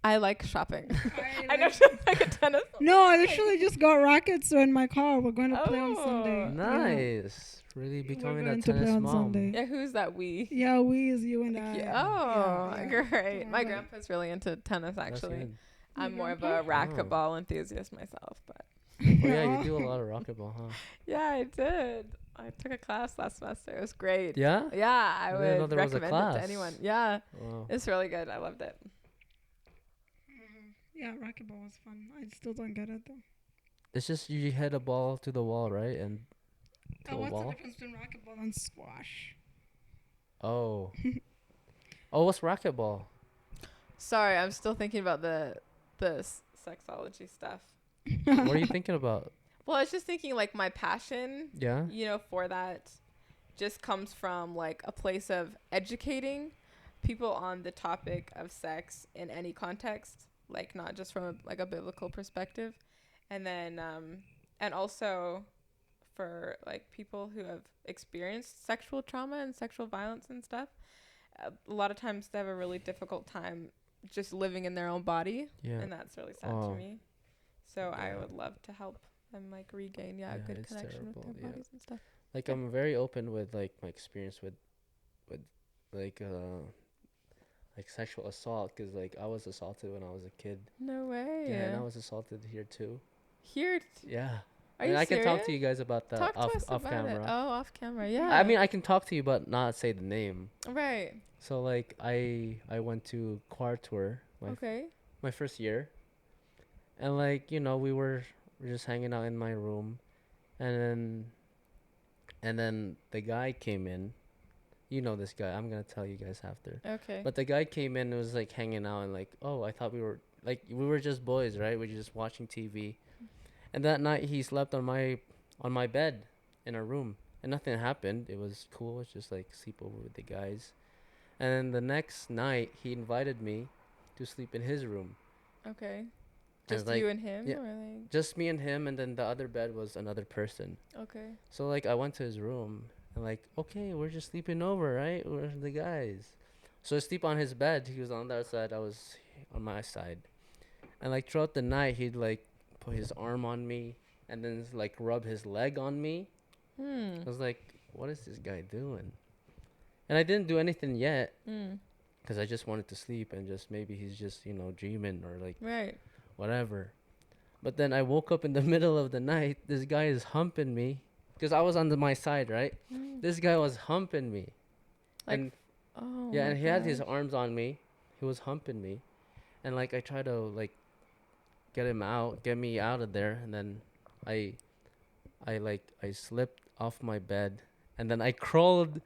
I like shopping. I I know like- like a tennis. No, I literally just got rackets in my car. We're going to play on Sunday. Nice. Really becoming going that to play tennis on mom. Sunday. Yeah, who's that we? Yeah, we is you and I. Oh, Yeah. great. My Like- grandpa's really into tennis, That's actually. good. I'm Your more of grandpa? a racquetball enthusiast myself, but Oh yeah, you do a lot of racquetball, huh? yeah, I did. I took a class last semester. It was great. Yeah. Yeah, I didn't know would there was a recommend it to class. anyone. Yeah, Wow. it's really good. I loved it. Yeah, racquetball was fun. I still don't get it though. It's just you hit a ball to the wall, right? And to a What's the wall. difference between racquetball and squash? Oh. Oh, what's racquetball? Sorry, I'm still thinking about the sexology stuff. What are you thinking about? Well, I was just thinking like my passion, Yeah. for that just comes from like a place of educating people on the topic of sex in any context, like not just from a biblical perspective. And then and also for like people who have experienced sexual trauma and sexual violence and stuff, a lot of times they have a really difficult time just living in their own body, Yeah. and that's really sad Oh. to me. So I Yeah. would love to help them like regain Yeah, a good it's connection with terrible, their yeah. bodies and stuff. Like I'm very open with like my experience with like sexual assault, because like I was assaulted when I was a kid. No way. Yeah, and I was assaulted here too. Here. Yeah. Are you I can talk to serious? you guys about that Talk to off us off about camera. it. Oh, off camera. Yeah. I mean, I can talk to you, but not say the name. Right. So like I went to choir tour Okay. my first year, and like we were just hanging out in my room, and then the guy came in. You know this guy. I'm gonna tell you guys after. Okay. But the guy came in and was like hanging out, and like, oh, I thought we were just boys, right? We were just watching TV. And that night he slept on my bed in our room, and nothing happened. It was cool. It's just like sleep over with the guys. And then the next night he invited me to sleep in his room. Okay. And Just like, you and him, yeah. or like? Just me and him, and then the other bed was another person. Okay. So like I went to his room and like, okay, we're just sleeping over, right? We're the guys. So I sleep on his bed. He was on the other side. I was on my side. And like throughout the night, he'd like put his arm on me and then like rub his leg on me. I was like, what is this guy doing? And I didn't do anything yet, because I just wanted to sleep, and just maybe he's just dreaming or like Right. whatever. But then I woke up in the middle of the night. This guy is humping me, because I was on my side, right? This guy was humping me. Like, and oh. yeah, my and he had his gosh. arms on me. He was humping me. And like I tried to like get me out of there, and then I slipped off my bed, and then I crawled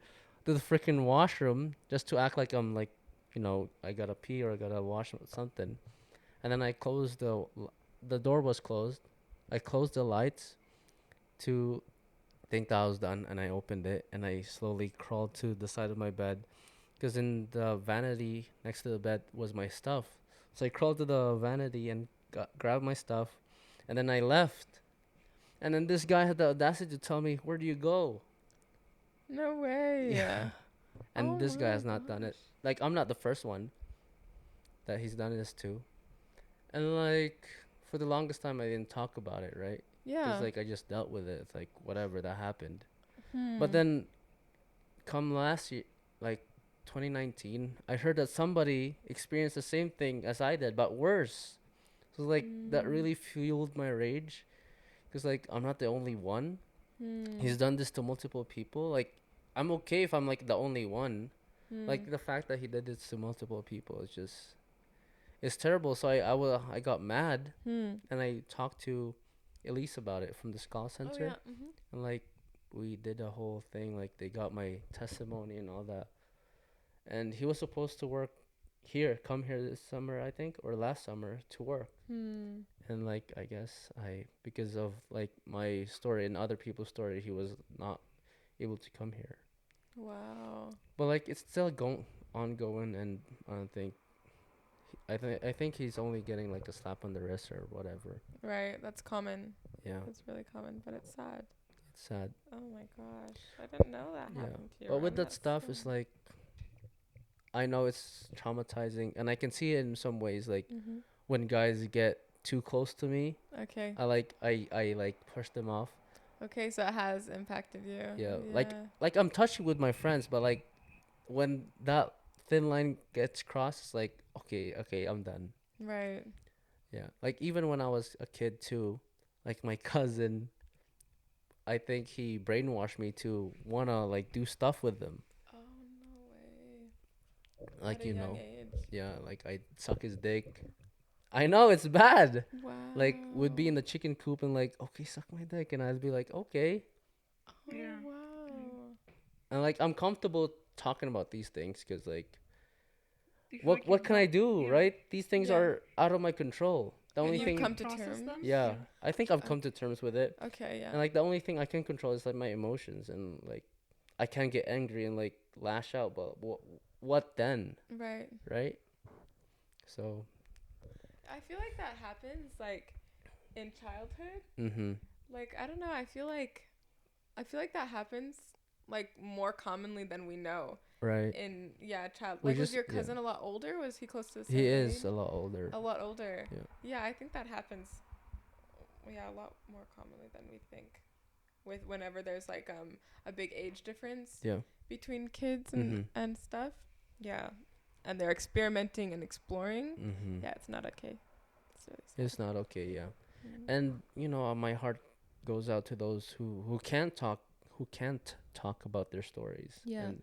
to the freaking washroom just to act like I'm like, I gotta pee or I gotta wash something. And then I closed the door was closed. I closed the lights to think that I was done, and I opened it, and I slowly crawled to the side of my bed, because in the vanity next to the bed was my stuff. So I crawled to the vanity and grabbed my stuff, and then I left. And then this guy had the audacity to tell me, "Where do you go?" No way. Yeah. And Oh this guy my has not done it. Like, I'm not the first one that he's done this to. And like, for the longest time I didn't talk about it, right? Yeah. Because like I just dealt with it. It's like whatever, that happened. Hmm. But then come last year, like 2019, I heard that somebody experienced the same thing as I did, but worse. So like that really fueled my rage, because like I'm not the only one. He's done this to multiple people. Like, I'm okay if I'm like the only one, Like the fact that he did this to multiple people is just, it's terrible. So I got mad and I talked to Elise about it from the Skull Center. And like we did a whole thing, like they got my testimony and all that. And he was supposed to come here this summer, I think, or last summer to work. And like I guess because of like my story and other people's story, he was not able to come here. Wow. But like it's still ongoing, and I think he's only getting like a slap on the wrist or whatever. Right, that's common. Yeah. It's really common, but it's sad. It's sad. Oh my gosh, I didn't know that happened to you. But with that stuff, it's like, I know it's traumatizing, and I can see it in some ways. Like when guys get too close to me, okay, I like push them off. Okay, so it has impacted you. Yeah. Like I'm touching with my friends, but like when that thin line gets crossed, it's like okay, I'm done. Right. Yeah. Like even when I was a kid too, like my cousin, I think he brainwashed me to wanna like do stuff with them. Oh no way. Like At a young age. Yeah, like I suck his dick. I know it's bad. Wow. Like would be in the chicken coop and like, okay, suck my dick, and I'd be like, okay. Oh, wow. And like I'm comfortable talking about these things because like, what can I do, right? These things are out of my control. The only thing. Come to terms. Yeah, I think I've come to terms with it. Okay, yeah. And like the only thing I can control is like my emotions, and like I can't get angry and like lash out. But what then? Right. Right. So. I feel like that happens like in childhood. Like I don't know. I feel like that happens like more commonly than we know. Right. In child. Like was your cousin a lot older? Was he close to the same age? He is a lot older. A lot older. Yeah. Yeah, I think that happens. Yeah, a lot more commonly than we think. With whenever there's like a big age difference. Yeah. Between kids and stuff. Yeah. And they're experimenting and exploring. Yeah, it's not okay. It's not okay, yeah. And you know, my heart goes out to those who can't talk about their stories. Yeah. And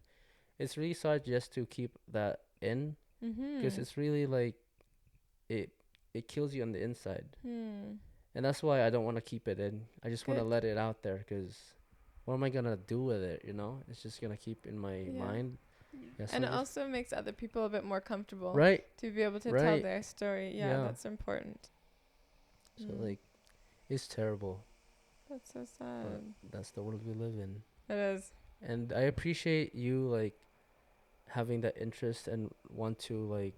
it's really sad just to keep that in, because it's really like it kills you on the inside. And that's why I don't want to keep it in. I just want to let it out there, because what am I gonna do with it? You know, it's just gonna keep in my mind. Yeah, and it also makes other people a bit more comfortable, right? To be able to tell their story. Yeah, that's important. So like, it's terrible. That's so sad. But that's the world we live in. It is. And I appreciate you like having that interest and want to like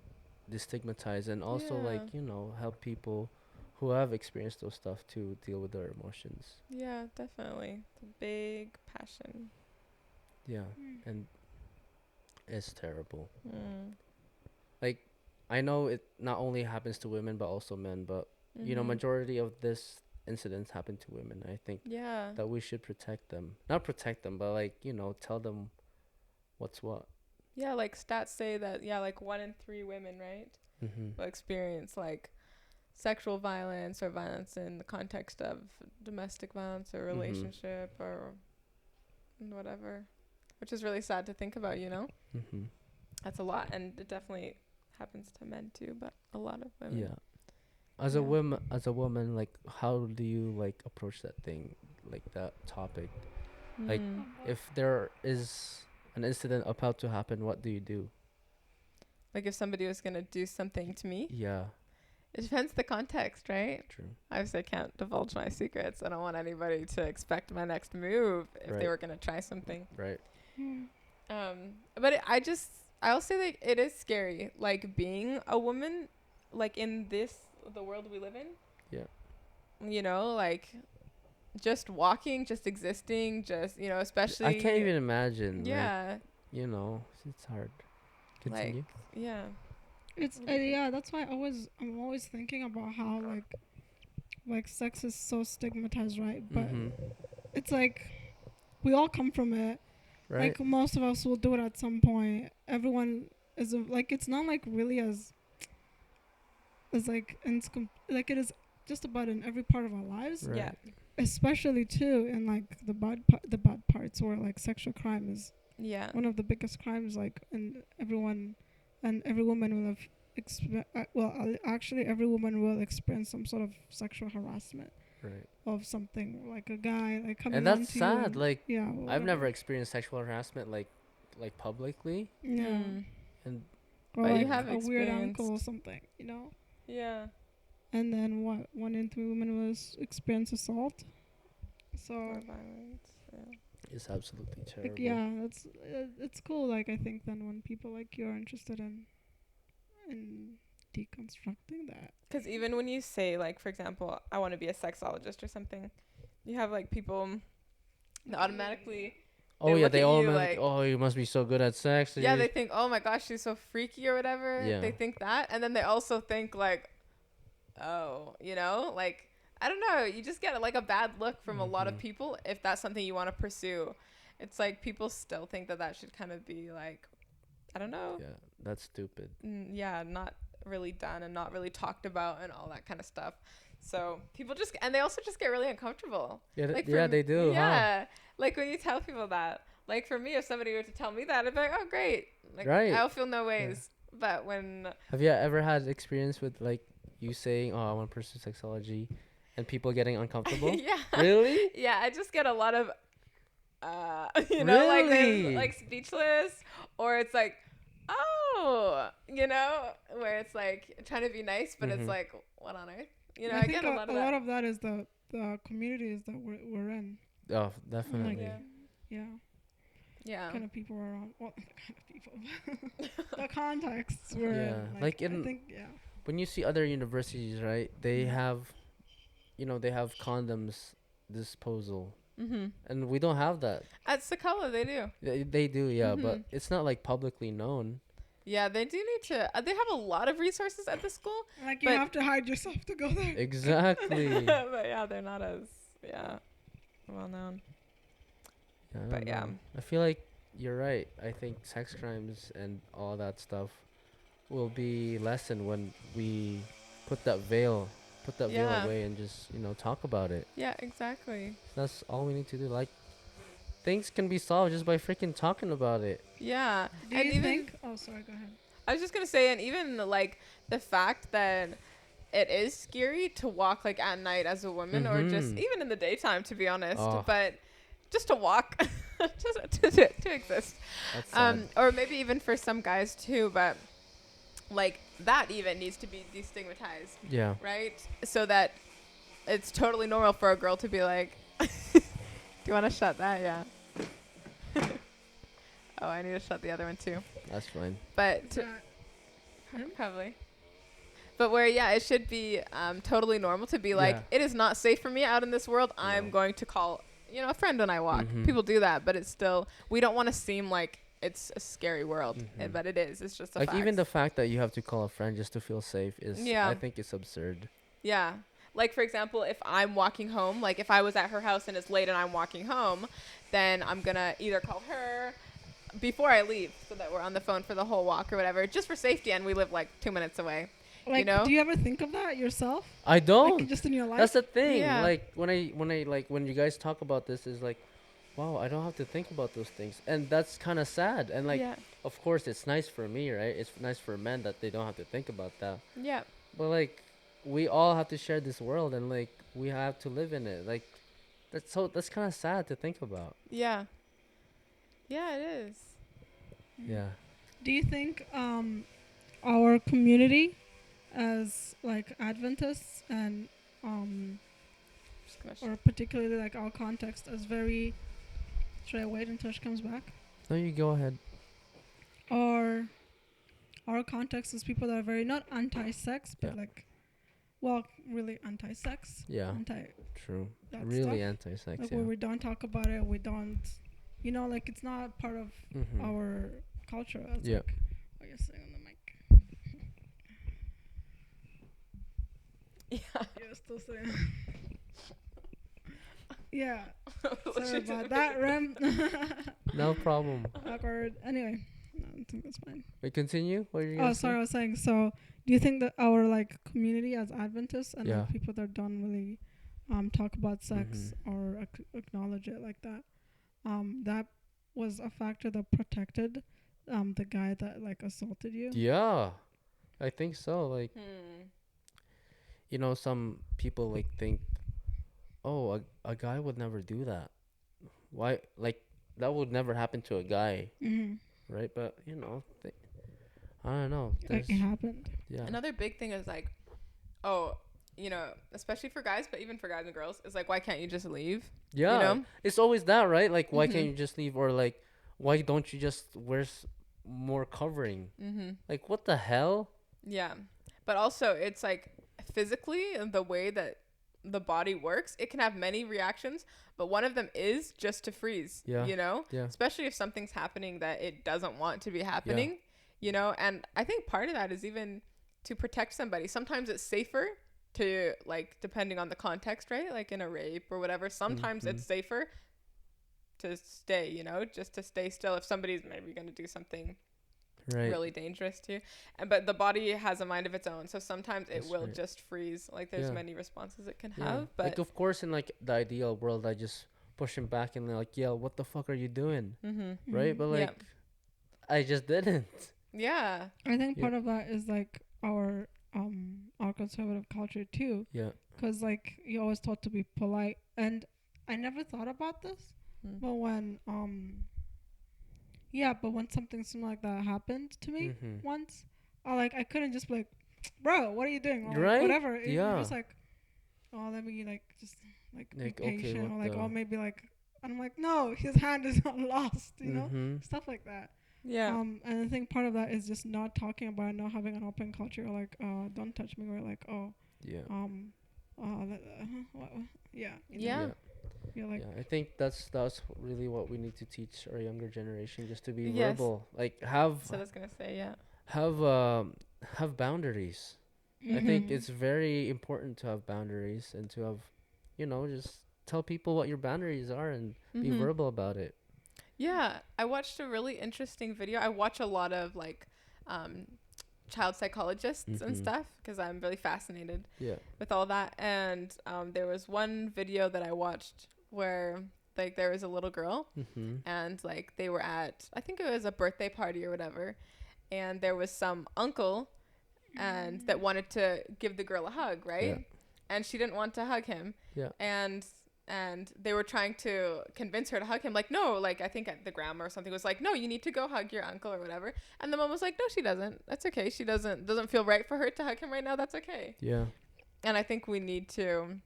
destigmatize and also like, you know, help people who have experienced those stuff to deal with their emotions. Yeah, definitely. It's a big passion. Yeah. And it's terrible. Like, I know it not only happens to women but also men, but you know, majority of this incidents happen to women. I think that we should protect them. Not protect them, but like, you know, tell them what's what. Yeah, like stats say that like 1 in 3 women, right? Will experience like sexual violence or violence in the context of domestic violence or relationship or whatever, which is really sad to think about, you know? That's a lot, and it definitely happens to men too, but a lot of women. Yeah. As a woman, like, how do you like approach that thing, like that topic? Like, if there is an incident about to happen, what do you do? Like, if somebody was gonna do something to me? Yeah. It depends the context, right? True. Obviously, I can't divulge my secrets. I don't want anybody to expect my next move if they were gonna try something. Right. But I'll say like it is scary, like being a woman, like in the world we live in. Yeah. You know, like just walking, just existing, just, you know, especially. I can't even imagine. Yeah. Like, you know, it's hard. Continue. Like, yeah. It's that's why I'm always thinking about how like sex is so stigmatized, right? But it's like we all come from it. Right. Like most of us will do it at some point. Everyone is like, it's not like really as like like it is just about in every part of our lives. Right. Yeah. Especially too in like the bad parts where like sexual crime is Yeah. one of the biggest crimes, like, and every woman will have actually every woman will experience some sort of sexual harassment Right. of something, like a guy like coming And on that's to sad. you. Like, Yeah, I've never whatever. experienced sexual harassment like publicly. Yeah. And Or But like you have a weird experienced. uncle or something, you know. Yeah. And then 1 in 3 women was experience assault. So Or violence. Yeah. it's absolutely terrible. like, yeah, it's cool. Like, I think then when people like you are interested in deconstructing that. Because even when you say, like, for example, I want to be a sexologist or something, you have like people that automatically. Oh yeah, look they at all you like, oh, you must be so good at sex. Yeah, they think, oh my gosh, she's so freaky or whatever. Yeah. They think that, and then they also think like, oh, you know, like, I don't know. You just get like a bad look from a lot of people if that's something you want to pursue. It's like people still think that should kind of be like, I don't know. Yeah, that's stupid. Yeah, not really done and not really talked about and all that kind of stuff. So people just, and they also just get really uncomfortable. Yeah, like they do. Yeah, like when you tell people that. Like for me, if somebody were to tell me that, I'd be like, oh great. Like, right. I'll feel no ways. Yeah. But when have you ever had experience with like you saying, oh, I want to pursue sexology, and people getting uncomfortable? Yeah. Really? Yeah, I just get a lot of, you know, really? like speechless, or it's like, oh, you know, where it's like trying to be nice, but it's like, what on earth? You know, I think get a lot of that. A lot of that is the communities that we're in. Oh, definitely. Like, yeah. Yeah. Kind of people are around. Well, the kind of people. The contexts we're in. Like in, I think, when you see other universities, right, they have, they have condoms disposal. And we don't have that. At Sakala, they do. They do, yeah, but it's not like publicly known. Yeah, they do need to. They have a lot of resources at the school. Like, you have to hide yourself to go there. Exactly. But yeah, they're not as well known. Yeah, but yeah, I feel like you're right. I think sex crimes and all that stuff will be lessened when we put that veil away and just talk about it. Yeah, exactly. That's all we need to do. Like, things can be solved just by freaking talking about it. Yeah. Do you think? Oh, sorry. Go ahead. I was just gonna say, and even like the fact that it is scary to walk like at night as a woman, or just even in the daytime, to be honest. But just to walk, just to exist. That's sad. Or maybe even for some guys too, but like that even needs to be destigmatized. Yeah. Right? So that it's totally normal for a girl to be like, do you want to shut that? Yeah. Oh, I need to shut the other one too. That's fine. But probably. But where, it should be totally normal to be like, it is not safe for me out in this world. I'm going to call, a friend when I walk. People do that, but it's still, we don't want to seem like it's a scary world, but it is. It's just a fact. Even the fact that you have to call a friend just to feel safe is, I think it's absurd. Yeah. Like, for example, if I'm walking home, like if I was at her house and it's late and I'm walking home, then I'm going to either call her before I leave so that we're on the phone for the whole walk or whatever, just for safety, and we live like 2 minutes away. Like, do you ever think of that yourself? I don't. Like, just in your life? That's the thing. Yeah. Like when you guys talk about this, is like, wow, I don't have to think about those things, and that's kind of sad. And like, of course, it's nice for me, right? It's nice for men that they don't have to think about that. Yeah. But like, we all have to share this world, and like, we have to live in it. Like, that's kind of sad to think about. Yeah. Yeah, it is. Yeah. Do you think our community as like Adventists and or particularly like our context as very, should I wait until she comes back? No, you go ahead. Or our context is people that are very not anti-sex, but like, well, really anti-sex. Yeah. True. Really anti-sex. Like, where we don't talk about it, we don't, like, it's not part of our culture. It's like, oh, you're sitting on the mic. Yeah. You're still sitting. Yeah. Sorry about that, Rem. No problem. Awkward. Anyway, no, I think that's fine. We continue? What are you gonna say? I was saying, so do you think that our like community as Adventists and like, people that don't really talk about sex or acknowledge it like that, that was a factor that protected the guy that like assaulted you? Yeah, I think so. Like, you know, some people like think, oh, a guy would never do that. Why? Like, that would never happen to a guy, right? But you know, I don't know. Like it happened. Yeah. Another big thing is like, oh, you know, especially for guys, but even for guys and girls, is like, why can't you just leave? Yeah, you know? it's always that, right? Like, why can't you just leave, or like, why don't you just wear more covering? Like, what the hell? Yeah, but also it's like physically the way that the body works, it can have many reactions, but one of them is just to freeze. Yeah. You know, especially if something's happening that it doesn't want to be happening. You know, and I think part of that is even to protect somebody. Sometimes it's safer to, like, depending on the context, right? Like in a rape or whatever, sometimes it's safer to stay, you know, just to stay still if somebody's maybe going to do something really dangerous to you. But the body has a mind of its own, so sometimes it will just freeze. Like there's many responses it can have, but like, of course, in like the ideal world, I just push him back and like yell, what the fuck are you doing? Right? But like I just didn't. Yeah, I think part of that is like our conservative culture too. Yeah, because like you're always taught to be polite, and I never thought about this, but when but when something similar like that happened to me once, I couldn't just be like, bro, what are you doing? Or right? Whatever. It was like, oh, let me like just like be patient, okay, or like, oh, maybe like, and I'm like, no, his hand is not lost, you know, stuff like that. Yeah. And I think part of that is just not talking about it, not having an open culture, or like, don't touch me, or like, oh, yeah. You're like, I think that's really what we need to teach our younger generation, just to be verbal, like have. So I was gonna say, have boundaries. I think it's very important to have boundaries and to have, you know, just tell people what your boundaries are and be verbal about it. Yeah, I watched a really interesting video. I watch a lot of like child psychologists and stuff because I'm really fascinated with all that. And there was one video that I watched where like there was a little girl and like they were at, I think it was a birthday party or whatever, and there was some uncle and that wanted to give the girl a hug, right? And she didn't want to hug him. And they were trying to convince her to hug him. Like, no, like, I think at the grandma or something was like, no, you need to go hug your uncle or whatever. And the mom was like, no, she doesn't. That's okay. She doesn't feel right for her to hug him right now. That's okay. Yeah. And I think we need to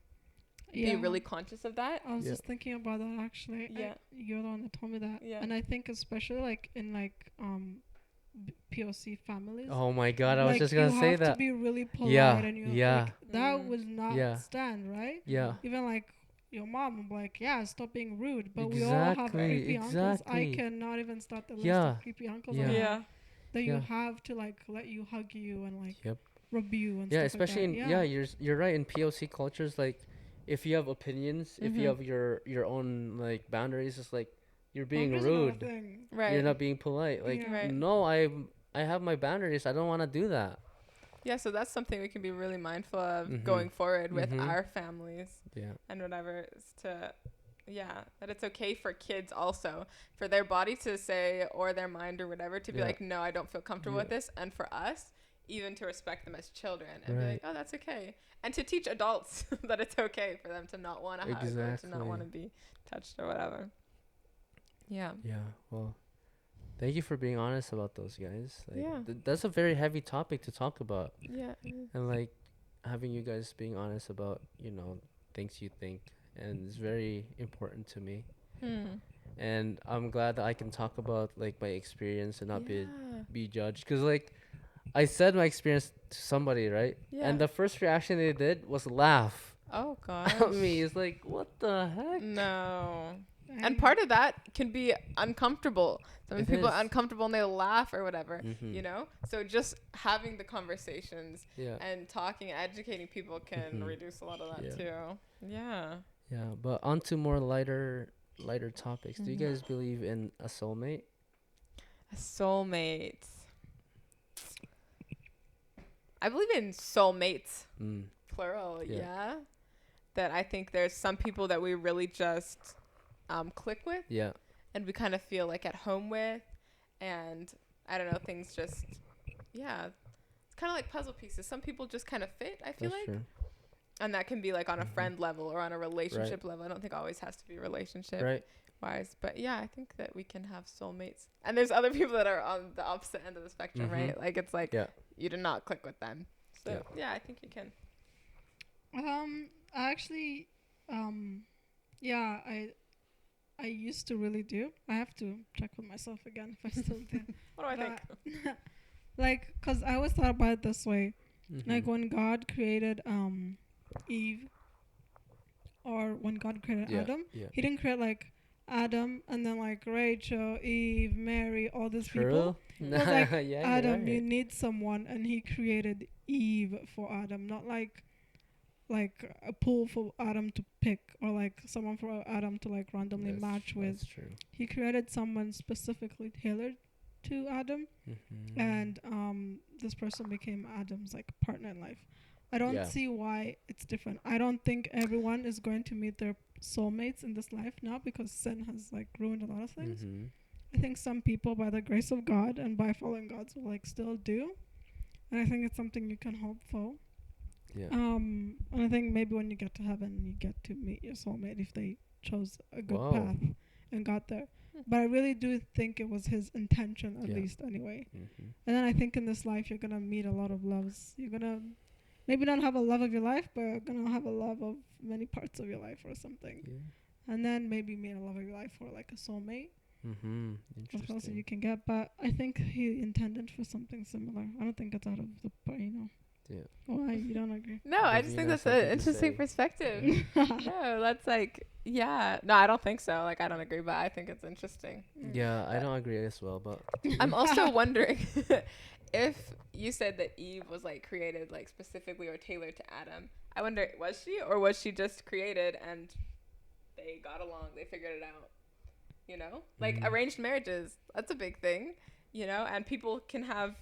be really conscious of that. I was just thinking about that, actually. Yeah. You're the one that told me that. Yeah. And I think especially, like, in, like, POC families. Oh my God, I was just gonna say that. You have to be really polite. And you like, that would not stand, right? Yeah. Even, like, your mom will be like, stop being rude. But we all have creepy uncles. I cannot even start the list of creepy uncles. That you have to like let you hug you and like rub you and stuff especially like that. in you're right, in POC cultures, like if you have opinions, if you have your own like boundaries, it's like you're being rude. Right. You're not being polite. Like no, I have my boundaries. I don't want to do that. Yeah, so that's something we can be really mindful of going forward with our families and whatever, is to, that it's okay for kids also, for their body to say, or their mind or whatever, to be like, no, I don't feel comfortable with this. And for us, even to respect them as children and be like, oh, that's okay. And to teach adults that it's okay for them to not want to hug or to not want to be touched or whatever. Yeah. Yeah, well, thank you for being honest about those, guys. Like, that's a very heavy topic to talk about. Yeah. And like having you guys being honest about, you know, things you think, and it's very important to me. And I'm glad that I can talk about like my experience and not be judged, because like I said my experience to somebody, right? Yeah. And the first reaction they did was laugh. Oh gosh. At me. It's like, what the heck? No. And part of that can be uncomfortable. Some people are uncomfortable and they laugh or whatever, you know? So just having the conversations and talking, educating people can reduce a lot of that too. Yeah. Yeah, but on to more lighter topics. Do you guys believe in a soulmate? A soulmate. I believe in soulmates. Plural, That I think there's some people that we really just click with. Yeah. and we kind of feel like at home with, and I don't know, things just, yeah, it's kind of like puzzle pieces. Some people just kind of fit, I feel like. True. And that can be like on a friend level or on a relationship level. I don't think it always has to be relationship wise. But yeah, I think that we can have soulmates. And there's other people that are on the opposite end of the spectrum, right? Like it's like you did not click with them. So yeah, I think you can. Actually, yeah, I used to really do. I have to check with myself again if I still do. What do I think? Like, cause I always thought about it this way. Like when God created Eve, or when God created Adam, he didn't create like Adam and then like Rachel, Eve, Mary, all these people. It was like Adam, you need someone, and he created Eve for Adam, not like a pool for Adam to pick, or like someone for Adam to like randomly match with. That's true. He created someone specifically tailored to Adam, and this person became Adam's like partner in life. I don't see why it's different. I don't think everyone is going to meet their soulmates in this life now, because sin has like ruined a lot of things. I think some people, by the grace of God and by following God's will, like still do, and I think it's something you can hope for. And I think maybe when you get to heaven, you get to meet your soulmate if they chose a good path and got there. But I really do think it was his intention, at least anyway. And then I think in this life, you're going to meet a lot of loves. You're going to maybe not have a love of your life, but you're going to have a love of many parts of your life or something. And then maybe meet a love of your life or like a soulmate. That's also you can get. But I think he intended for something similar. I don't think it's out of the, why? You don't agree? No, I just think that's an interesting perspective. No, that's like, no, I don't think so. Like, I don't agree, but I think it's interesting. Yeah, I don't agree as well, but I'm also wondering if you said that Eve was like created like specifically or tailored to Adam. I wonder, was she just created and they got along, they figured it out, you know? Like arranged marriages, that's a big thing, you know? And people can have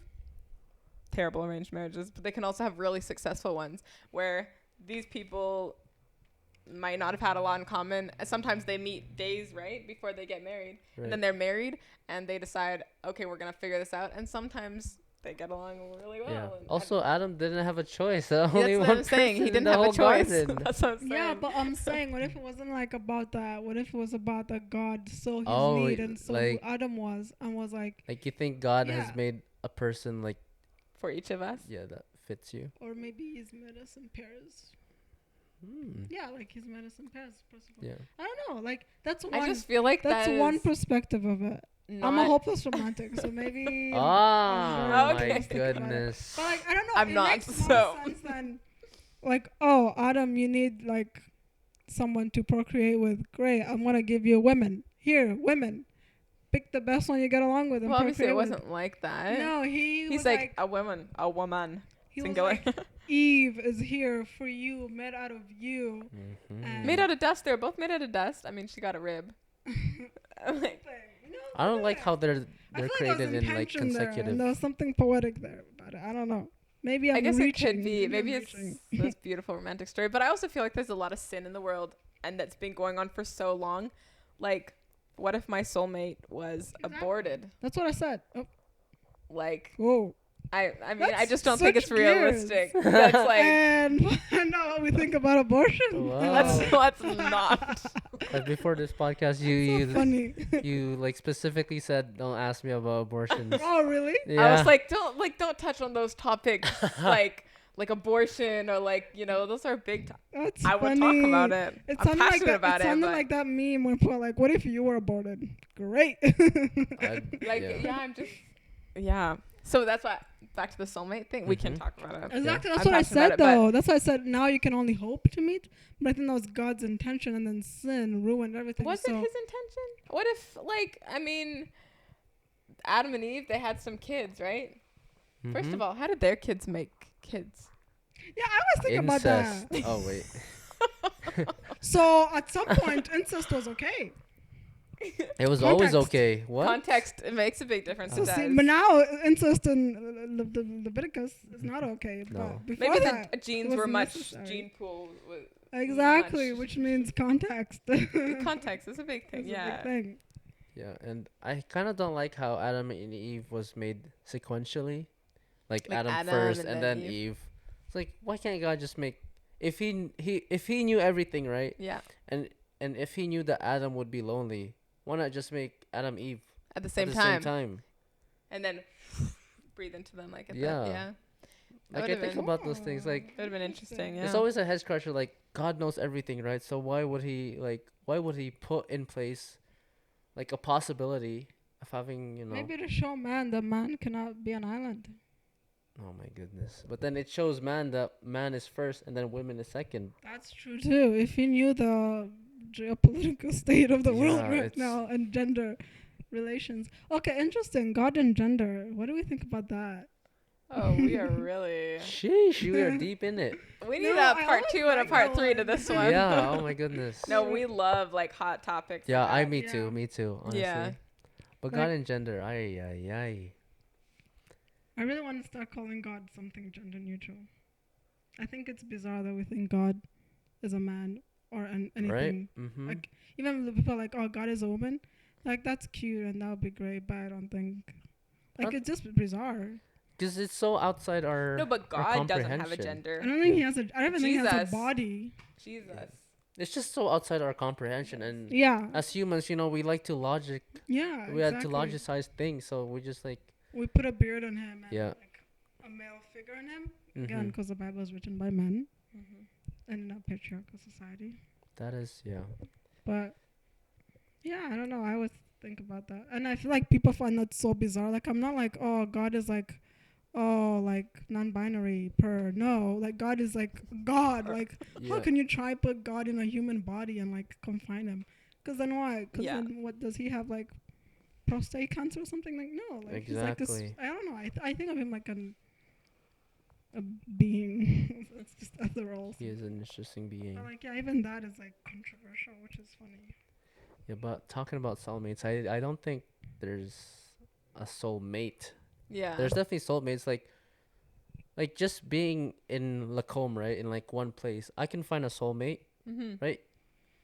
terrible arranged marriages, but they can also have really successful ones where these people might not have had a lot in common. Sometimes they meet days right before they get married, and then they're married and they decide, okay, we're gonna figure this out, and sometimes they get along really well. Also, Adam didn't have a choice. That's what I'm saying. He didn't have a choice. That's what I'm saying. Yeah, but I'm saying, what if it wasn't like about that? What if it was about that God saw his need and saw who Adam was, and was like you think God has made a person like for each of us? Yeah, that fits you. Or maybe he's met us in pairs. Yeah, like he's met us in pairs. Yeah. I don't know. Like that's one. I just feel like that's one perspective of it. I'm a hopeless romantic, so maybe. My goodness. But like I don't know. I'm not. Makes more sense than like, oh, Adam, you need like someone to procreate with. Great, I'm gonna give you women. Here, women. Pick the best one you get along with. Well, obviously it wasn't like that. No, he's like a woman. He singular. Was like, Eve is here for you, made out of you. Made out of dust. They're both made out of dust. I mean, she got a rib. I don't like how they're created in like consecutive. And there was something poetic there about it. I don't know. Maybe I guess it could be. Maybe it's this beautiful romantic story. But I also feel like there's a lot of sin in the world, and that's been going on for so long. Like, what if my soulmate was aborted? That's what I said. Oh. Like, whoa. I mean, I just don't think it's realistic. That's like, and I know what we think about abortion. Let's not. Like before this podcast, you like specifically said, "Don't ask me about abortions." Oh, really? Yeah. I was like, don't touch on those topics, like abortion or like, you know, those are big. I would talk about it. I'm passionate about it. It sounded like that meme when people are like, "What if you were aborted?" Great. So that's why, back to the soulmate thing, we can talk about it. Exactly, that's what I said, though. That's why I said now you can only hope to meet. But I think that was God's intention, and then sin ruined everything. Was it his intention? What if, like, I mean, Adam and Eve, they had some kids, right? First of all, how did their kids make kids? Yeah, I was thinking about that. Oh, wait. So, at some point, incest was okay. It was always okay. What? Context, it makes a big difference. So see, but now incest in Leviticus is not okay. No. But maybe the genes were gene pool was exactly, which means context. Context is a big thing. It's a big thing. Yeah, and I kind of don't like how Adam and Eve was made sequentially, like Adam first and then Eve. It's like, why can't God just make, if he knew everything, right? Yeah. And if he knew that Adam would be lonely, why not just make Adam Eve At the same time. And then breathe into them like at that. Yeah. Like I think about those things, like it would have been interesting. Yeah. It's always a head scratcher. Like God knows everything, right? So why would he put in place like a possibility of having, maybe to show man that man cannot be an island. Oh my goodness! But then it shows man that man is first and then women is second. That's true too. If he knew the geopolitical state of the world right now and gender relations. Okay, interesting. God and gender. What do we think about that? Oh, we are really... Sheesh, we are deep in it. We need a part 2 and a part 3 to this one. Yeah, oh my goodness. No, we love, like, hot topics. Yeah, me too, honestly. Yeah. But God and gender, ay. I really want to start calling God something gender neutral. I think it's bizarre that we think God is a man or anything. Right? Mm-hmm. Like, even when people are like, oh, God is a woman. Like, that's cute and that would be great, but I don't think... Like, it's just bizarre. Because it's so outside our No, but God doesn't have a gender. I don't think he has a... I don't even think he has a body. Jesus. It's just so outside our comprehension. And as humans, we like to logic. Yeah, we had to logicize things, so we just like... We put a beard on him and like a male figure on him. Mm-hmm. Again, because the Bible is written by men. Mm-hmm. In a patriarchal society. That is, But, yeah, I don't know. I always think about that. And I feel like people find that so bizarre. Like, I'm not like, oh, God is like... like non-binary no, like God is like God. Like how can you try put God in a human body and like confine him? Because then why? Because then what does he have, like prostate cancer or something? Like no, like exactly. He's like this, I don't know. I think of him like a being. It's just ethereal. He is an interesting being. But like even that is like controversial, which is funny. Yeah, but talking about soulmates, I don't think there's a soulmate. Yeah. There's definitely soulmates, like just being in Lacombe, right? In like one place. I can find a soulmate, right?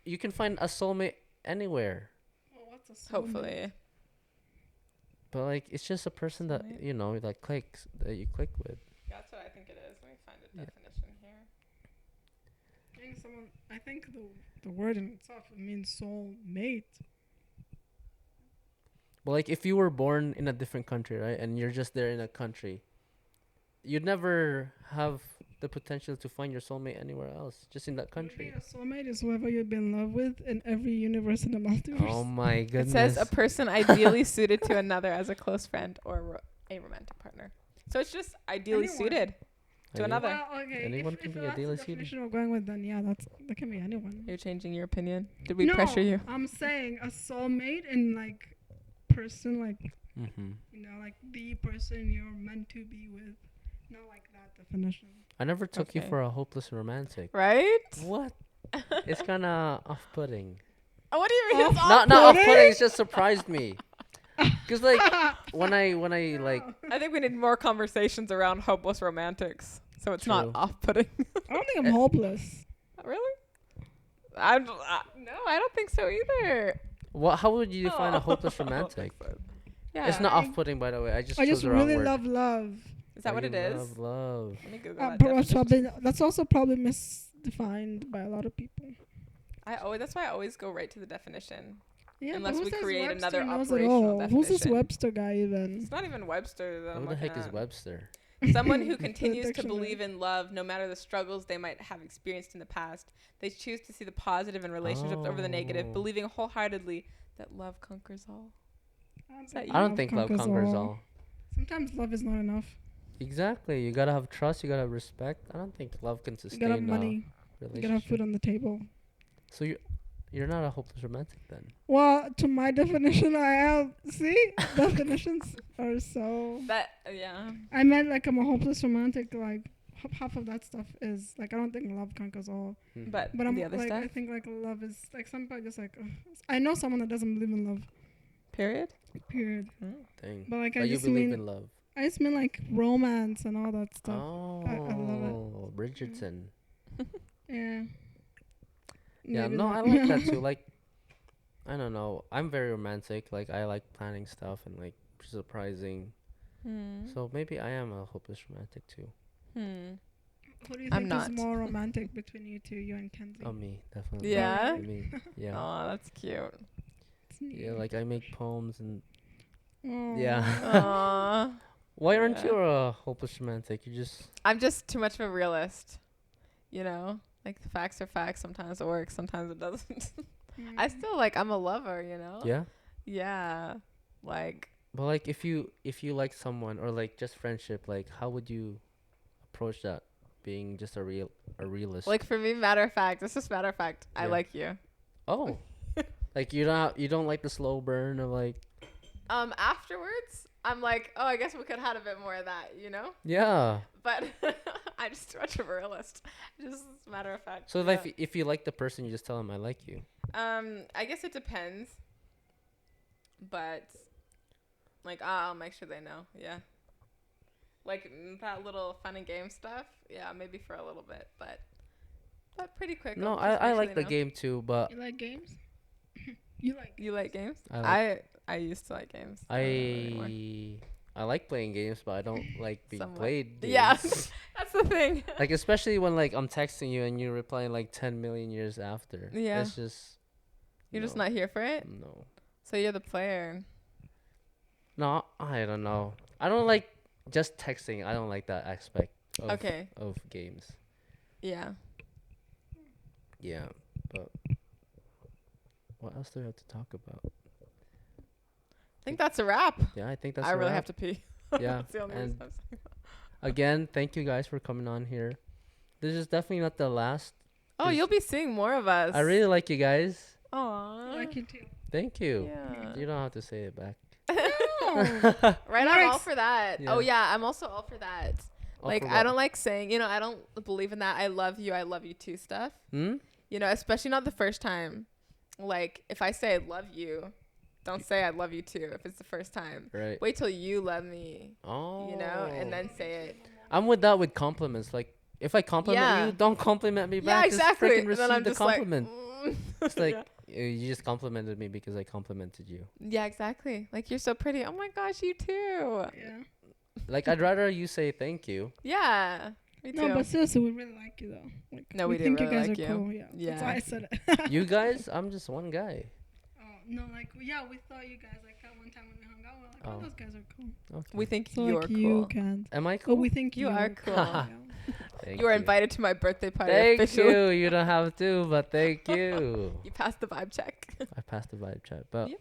You can find a soulmate anywhere. Well, what's a soulmate? Hopefully. But like it's just a person that, that clicks, that you click with. That's what I think it is. Let me find a definition here. I think the word in itself means soulmate. Well, like if you were born in a different country, right, and you're just there in a country, you'd never have the potential to find your soulmate anywhere else, just in that country. A soulmate is whoever you've been in love with in every universe in the multiverse. Oh my goodness! It says a person ideally suited to another as a close friend or a romantic partner. So it's just ideally suited to another. Well, okay. Anyone can be ideally suited. If we're going with, then that can be anyone. You're changing your opinion. Did we pressure you? I'm saying a soulmate in like person, like like the person you're meant to be with, not like that definition. I never took you for a hopeless romantic, right? What? It's kind of off-putting. What do you mean? Not off-putting. It just surprised me. Cause like when I like, I think we need more conversations around hopeless romantics, so it's not off-putting. I don't think I'm hopeless. Really? No, I don't think so either. How would you define a hopeless romantic? Yeah, it's not off-putting, by the way. I just really love love. Is that what it is? Love. Let me Google that. That's also probably misdefined by a lot of people. That's why I always go right to the definition. Yeah, unless we create Webster another operational definition. Who's this Webster guy even? It's not even Webster. Who the heck is Webster? Someone who continues to believe in love no matter the struggles they might have experienced in the past. They choose to see the positive in relationships over the negative, believing wholeheartedly that love conquers all. I don't think love conquers all. Sometimes love is not enough. Exactly. You gotta have trust. You gotta have respect. I don't think love can sustain. You gotta have money. You gotta have food on the table. So you're not a hopeless romantic then? Well, to my definition, I have. See, definitions are so. I meant like I'm a hopeless romantic. Like half of that stuff is like I don't think love conquers all. But I'm the other like stuff? I think like love is like somebody just like I know someone that doesn't believe in love. Period. Dang. But like I just believe in love. I just mean like romance and all that stuff. Oh, I love it. Bridgerton. Yeah. Yeah, no, I like that too. Like, I don't know. I'm very romantic. Like I like planning stuff and like surprising. So maybe I am a hopeless romantic too. Who do you I'm think not. is more romantic between you two, you and Kenzie? Oh, me, definitely. Yeah? Me, yeah. Oh, that's cute. Yeah, like I make poems and Aw. yeah. Aww. Why aren't Yeah. you a hopeless romantic? You just I'm just too much of a realist. You know? Like, the facts are facts. Sometimes it works. Sometimes it doesn't. I still, like, I'm a lover, you know? yeah. Yeah. Like, But like if you like someone or like just friendship, like how would you approach that? Being just a realist. like for me, matter of fact. It's just matter of fact. I Yeah. like you. Oh. Like you don't like the slow burn of like Afterwards, I'm like, oh, I guess we could have had a bit more of that, you know? yeah. But I'm just too much of a realist. Just matter of fact. So yeah. like if you like the person, you just tell them I like you. I guess it depends. But like I'll make sure they know. Yeah. Like that little fun and game stuff. Yeah, maybe for a little bit, but pretty quick. No, I'll just I make sure like they the know. game too, but You like games? You like games? I I used to like games. I don't really anymore. I like playing games, but I don't like being Somewhat. played games. Yeah, that's the thing. Like especially when like I'm texting you and you're replying like 10 million years after. Yeah. It's just You're just no. not here for it? No. So you're the player. No, I don't know. I don't like just texting. I don't like that aspect of games. Yeah. Yeah, but what else do we have to talk about? I think that's a wrap. Yeah, I think that's I a really wrap. have to pee. Yeah, That's the only and reason I'm saying that. again, thank you guys for coming on here. This is definitely not the last. Oh, you'll be seeing more of us. I really like you guys. Aww. I like you too. Thank you. Yeah. You don't have to say it back. Right, I'm all for that. Yeah. Oh yeah, I'm also all for that. All Like for I what? don't like saying, I don't believe in that I love you too stuff. Hmm? Especially not the first time. Like if I say I love you, don't say I love you too if it's the first time. Right. Wait till you love me. Oh. And then say it. I'm with that with compliments. Like if I compliment Yeah. you, don't compliment me Yeah, back. exactly. Just freaking And receive then I'm the just compliment. like, It's like you just complimented me because I complimented you. yeah, exactly. Like you're so pretty. Oh my gosh, you too. Yeah. Like I'd rather you say thank you. Yeah. Me too. No, but seriously, we really like you though. Like, No, we do think really you guys like are you. cool. Yeah. Yeah. That's why I said it. You guys, I'm just one guy. Oh no, like yeah, we thought you guys like at one time when we hung out, we're like, oh, Oh. those guys are cool. Okay. we think So you're like cool. you can't. Am I Oh, cool? we think You are cool. Yeah. Thank You were invited to my birthday party. Thank officially. you. You don't have to, but thank you. You passed the vibe check. I passed the vibe chat, but Yep.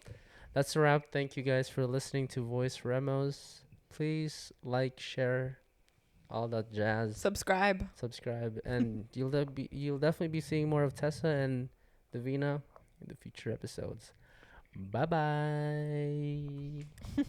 that's a wrap. Thank you guys for listening to Voice Remos. Please like, share, all that jazz. Subscribe. Subscribe, and you'll definitely be seeing more of Tessa and Daveena in the future episodes. Bye bye.